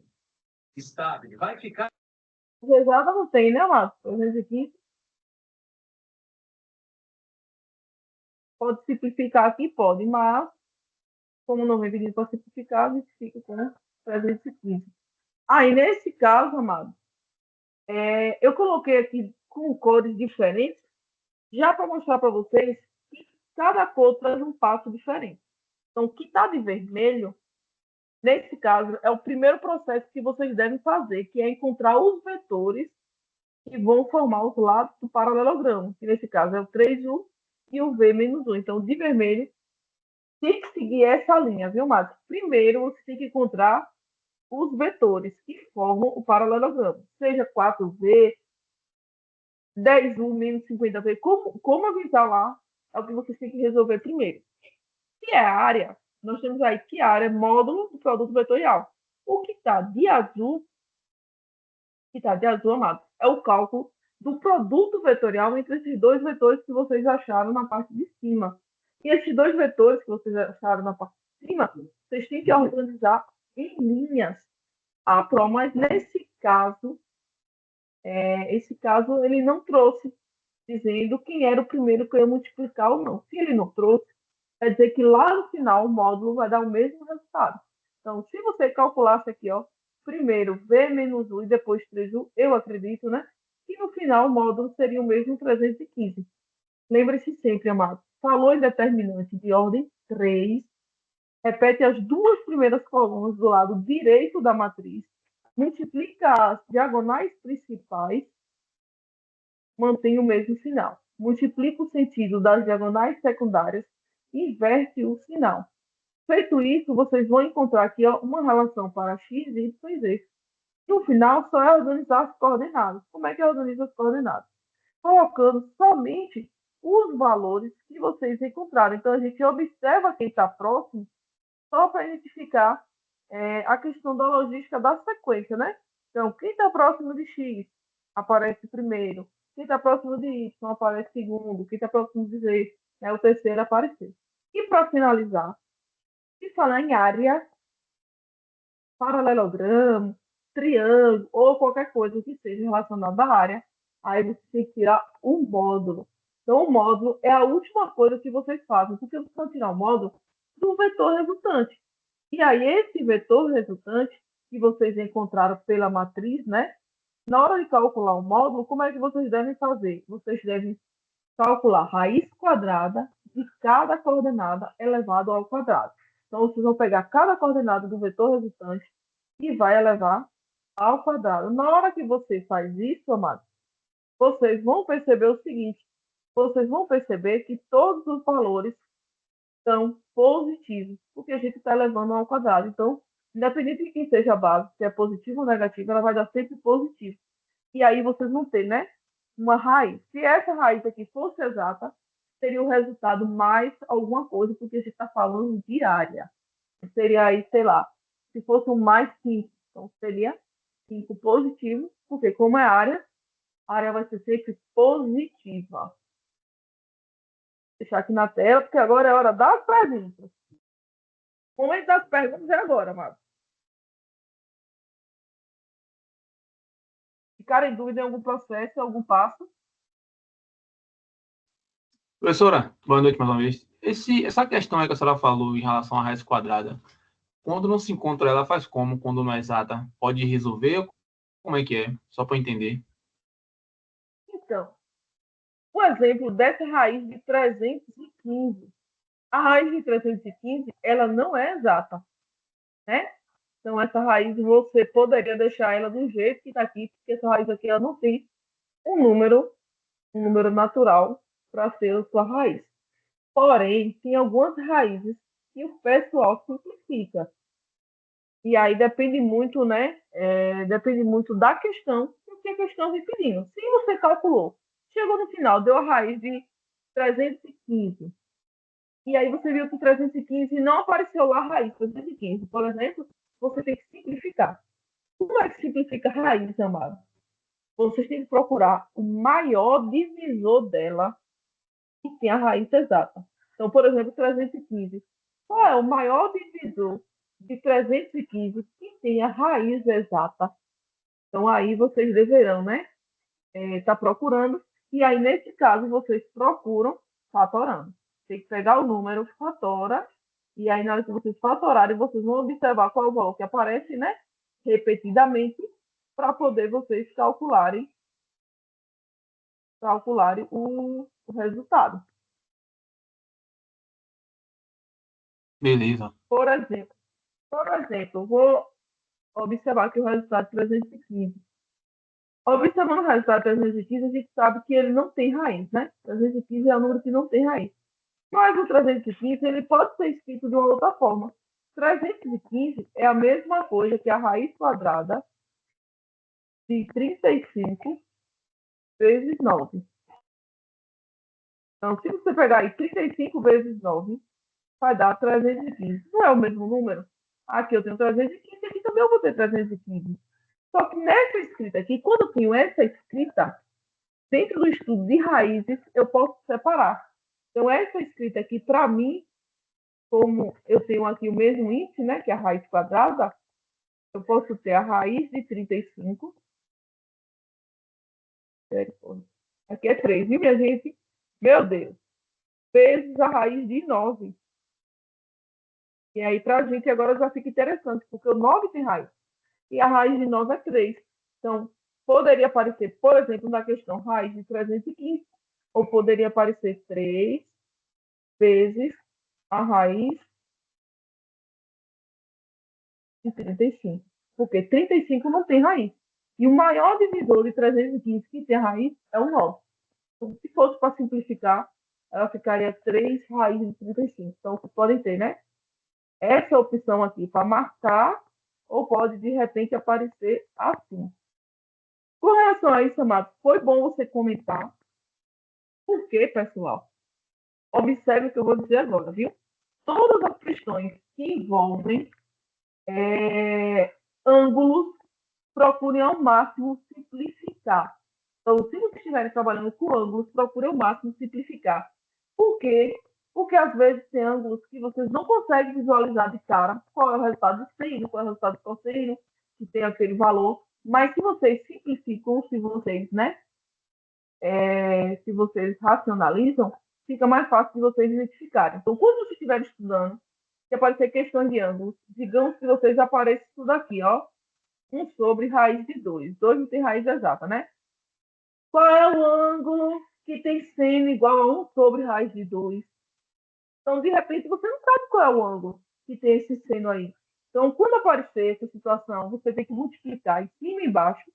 Está, vai ficar. Exata não tem, né, Márcio? 315. Pode simplificar aqui? Pode, mas como não vem pedindo para simplificar, a gente fica com 315. Aí, nesse caso, amado, eu coloquei aqui com cores diferentes, já para mostrar para vocês que cada cor traz um passo diferente. Então, o que está de vermelho, nesse caso, é o primeiro processo que vocês devem fazer, que é encontrar os vetores que vão formar os lados do paralelogramo, que nesse caso é o 3U e o V menos 1. Então, de vermelho, tem que seguir essa linha, viu, Márcio? Primeiro, você tem que encontrar os vetores que formam o paralelogramo, seja 4V, 10U menos 50V, como avisar lá, é o que vocês têm que resolver primeiro. Se é área, nós temos aí que área é módulo do produto vetorial. O que está de azul, amado, é o cálculo do produto vetorial entre esses dois vetores que vocês acharam na parte de cima. E esses dois vetores que vocês acharam na parte de cima, vocês têm que organizar em linhas. Mas nesse caso, esse caso ele não trouxe dizendo quem era o primeiro que eu ia multiplicar ou não. Se ele não trouxe, quer dizer que lá no final o módulo vai dar o mesmo resultado. Então, se você calculasse aqui, ó, primeiro V menos 1 e depois 3U, eu acredito, né? E no final o módulo seria o mesmo 315. Lembre-se sempre, amado, falou em determinante de ordem 3, repete as duas primeiras colunas do lado direito da matriz, multiplica as diagonais principais, mantém o mesmo sinal. Multiplica o sentido das diagonais secundárias, inverte o sinal. Feito isso, vocês vão encontrar aqui, ó, uma relação para x, y e z. No final, só é organizar as coordenadas. Como é que organiza as coordenadas? Colocando somente os valores que vocês encontraram. Então, a gente observa quem está próximo só para identificar a questão da logística da sequência, né? Então, quem está próximo de x aparece primeiro. Quem está próximo de y aparece segundo. Quem está próximo de z, o terceiro aparecer. E para finalizar, se falar em área, paralelogramo, triângulo ou qualquer coisa que seja relacionada à área, aí você tem que tirar um módulo. Então, o módulo é a última coisa que vocês fazem, porque vocês vão tirar o módulo do vetor resultante. E aí, esse vetor resultante, que vocês encontraram pela matriz, né? Na hora de calcular o módulo, como é que vocês devem fazer? Vocês devem calcular a raiz quadrada de cada coordenada elevado ao quadrado. Então, vocês vão pegar cada coordenada do vetor resultante e vai elevar ao quadrado. Na hora que você faz isso, amados, vocês vão perceber o seguinte: vocês vão perceber que todos os valores são positivos, porque a gente está elevando ao quadrado. Então, independente de quem seja a base, se é positivo ou negativo, ela vai dar sempre positivo. E aí vocês vão ter, né, uma raiz. Se essa raiz aqui fosse exata, seria o resultado mais alguma coisa, porque a gente está falando de área. Seria aí, sei lá, se fosse um mais 5, então seria 5 positivo, porque como é área, a área vai ser sempre positiva. Vou deixar aqui na tela, porque agora é hora das perguntas. O momento das perguntas é agora, Marcos. Ficaram em dúvida em algum processo, em algum passo? Professora, boa noite mais uma vez. Essa questão aí que a senhora falou em relação à raiz quadrada, quando não se encontra ela, faz como? Quando não é exata? Pode resolver? Como é que é? Só para entender. Então, um exemplo dessa raiz de 315. A raiz de 315, ela não é exata, né? Então, essa raiz, você poderia deixar ela do jeito que está aqui, porque essa raiz aqui, ela não tem um número natural para ser a sua raiz. Porém, tem algumas raízes que o pessoal simplifica. E aí depende muito, né? Depende muito da questão, do que a questão vem pedindo. Se você calculou, chegou no final, deu a raiz de 315, e aí você viu que 315 não apareceu lá a raiz 315, por exemplo, você tem que simplificar. Como é que simplifica a raiz, amado? Você tem que procurar o maior divisor dela que tem a raiz exata. Então, por exemplo, 315. Qual é o maior divisor de 315 que tem a raiz exata? Então, aí vocês deverão, né? Tá procurando. E aí, nesse caso, vocês procuram fatorando. Tem que pegar o número, fatora. E aí, na hora que vocês fatorarem, vocês vão observar qual é o valor que aparece, né? Repetidamente, para poder vocês calcularem o resultado. Beleza. Por exemplo, vou observar aqui o resultado de 315. Observando o resultado de 315, a gente sabe que ele não tem raiz, né? 315 é um número que não tem raiz. Mas o 315, ele pode ser escrito de uma outra forma. 315 é a mesma coisa que a raiz quadrada de 35 vezes 9. Então, se você pegar aí 35 vezes 9, vai dar 315. Não é o mesmo número? Aqui eu tenho 315, aqui também eu vou ter 315. Só que nessa escrita aqui, quando eu tenho essa escrita, dentro do estudo de raízes, eu posso separar. Então, essa escrita aqui, para mim, como eu tenho aqui o mesmo índice, né, que é a raiz quadrada, eu posso ter a raiz de 35. Aqui é 3, viu, minha gente? Meu Deus. Vezes a raiz de 9. E aí, para a gente, agora já fica interessante, porque o 9 tem raiz. E a raiz de 9 é 3. Então, poderia aparecer, por exemplo, na questão raiz de 315, ou poderia aparecer 3 vezes a raiz de 35. Porque 35 não tem raiz. E o maior divisor de 315 que tem raiz é o 9. Então, se fosse para simplificar, ela ficaria 3 raízes de 35. Então, vocês podem ter, né? Essa opção aqui para marcar, ou pode, de repente, aparecer assim. Com relação a isso, Amado, foi bom você comentar. Por quê, pessoal? Observe o que eu vou dizer agora, viu? Todas as questões que envolvem ângulos, procurem ao máximo simplificar. Então, se vocês estiverem trabalhando com ângulos, procurem ao máximo simplificar. Por quê? Porque às vezes tem ângulos que vocês não conseguem visualizar de cara qual é o resultado de sino, qual é o resultado de cosseno, que tem aquele valor, mas se vocês simplificam, se vocês, né, se vocês racionalizam, fica mais fácil de vocês identificarem. Então, quando você estiver estudando, se aparecer questões de ângulos, digamos que vocês apareçam tudo aqui, ó, 1 sobre raiz de 2. 2 não tem raiz exata, né? Qual é o ângulo que tem seno igual a 1 sobre raiz de 2? Então, de repente, você não sabe qual é o ângulo que tem esse seno aí. Então, quando aparecer essa situação, você tem que multiplicar em cima e embaixo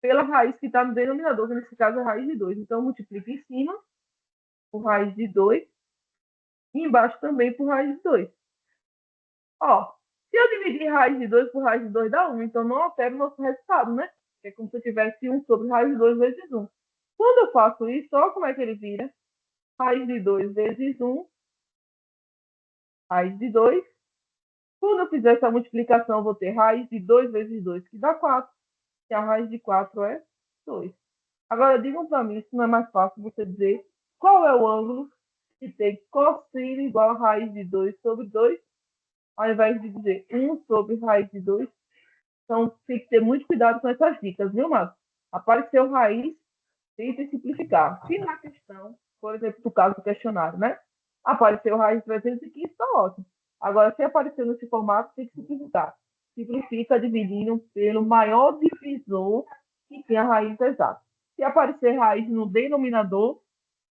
pela raiz que está no denominador, que nesse caso é a raiz de 2. Então, multiplica em cima por raiz de 2 e embaixo também por raiz de 2. Ó, se eu dividir raiz de 2 por raiz de 2 dá 1, então não altera o nosso resultado, né? É como se eu tivesse 1 sobre raiz de 2 vezes 1. Quando eu faço isso, olha como é que ele vira. Raiz de 2 vezes 1, raiz de 2. Quando eu fizer essa multiplicação, eu vou ter raiz de 2 vezes 2, que dá 4. E a raiz de 4 é 2. Agora, digam para mim, se não é mais fácil você dizer qual é o ângulo que tem cosseno igual a raiz de 2 sobre 2, ao invés de dizer 1 sobre raiz de 2. Então, tem que ter muito cuidado com essas dicas, viu, Marcos? Apareceu raiz, tente simplificar. Se na questão, por exemplo, no caso do questionário, né? Apareceu raiz de 315, está ótimo. Agora, se apareceu nesse formato, tem que simplificar. Simplifica dividindo pelo maior divisor que tem a raiz exata. Se aparecer raiz no denominador,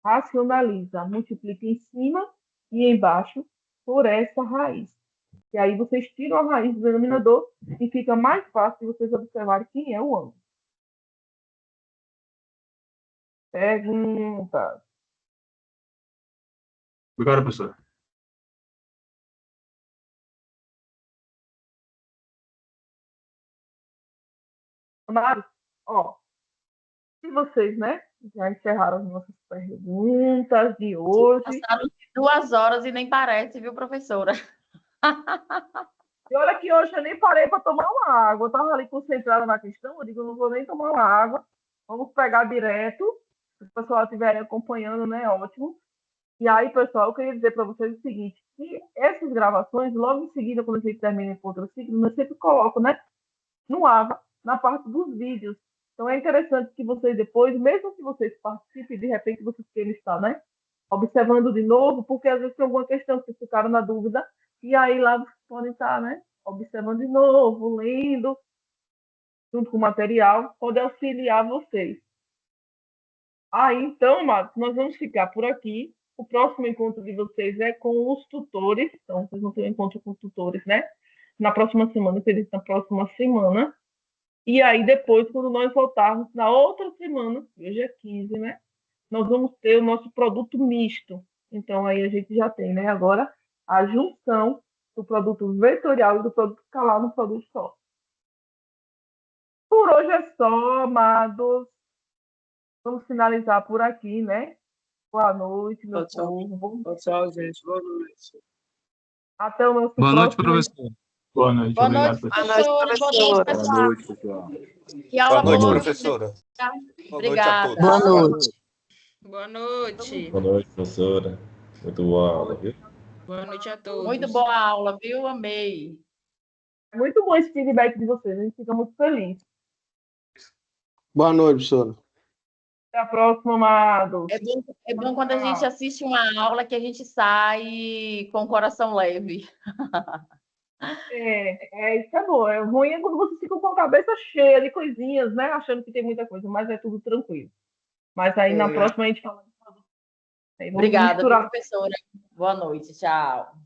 racionaliza, multiplica em cima e embaixo por essa raiz. E aí vocês tiram a raiz do denominador e fica mais fácil de vocês observarem quem é o ângulo. Pergunta. Obrigado, professor. Mário, ó, se vocês, né, já encerraram as nossas perguntas de hoje. Passaram 2 horas e nem parece, viu, professora? E olha que hoje eu nem parei para tomar uma água. Eu estava ali concentrada na questão, eu digo, eu não vou nem tomar uma água. Vamos pegar direto. Se o pessoal estiver acompanhando, né, ótimo. E aí, pessoal, eu queria dizer para vocês o seguinte, que essas gravações, logo em seguida, quando a gente termina o encontro ciclo, eu sempre coloco, né, no AVA, na parte dos vídeos. Então, é interessante que vocês depois, mesmo que vocês participem, de repente vocês queiram estar, né, observando de novo, porque às vezes tem alguma questão que vocês ficaram na dúvida, e aí lá vocês podem estar, né, observando de novo, lendo, junto com o material, pode auxiliar vocês. Aí, então, amados, nós vamos ficar por aqui. O próximo encontro de vocês é com os tutores. Então, vocês vão ter um encontro com tutores, né? Na próxima semana, acredito, na próxima semana. E aí, depois, quando nós voltarmos na outra semana, hoje é 15, né? Nós vamos ter o nosso produto misto. Então, aí a gente já tem, né? Agora, a junção do produto vetorial e do produto escalar no produto só. Por hoje é só, amados. Vamos finalizar por aqui, né? Boa noite, meu povo. Tchau, gente. Boa noite. Até o nosso Boa noite, próximo... professor. Boa noite, Boa obrigado, noite, professor. professora. Boa noite, pessoal. Que aula Boa noite, boa. professora. Obrigada. Boa noite a todos. Boa noite. Boa noite. Boa noite, professora. Muito boa aula, viu? Boa noite a todos. Muito boa aula, viu? Amei. Muito bom esse feedback de vocês, a gente fica muito feliz. Boa noite, professora. Até a próxima, amados. É bom quando a gente assiste uma aula que a gente sai com o coração leve. Isso é bom. É ruim é quando vocês ficam com a cabeça cheia de coisinhas, né? Achando que tem muita coisa, mas é tudo tranquilo. Mas aí na próxima a gente fala de produto. Obrigada, professora. Boa noite. Tchau.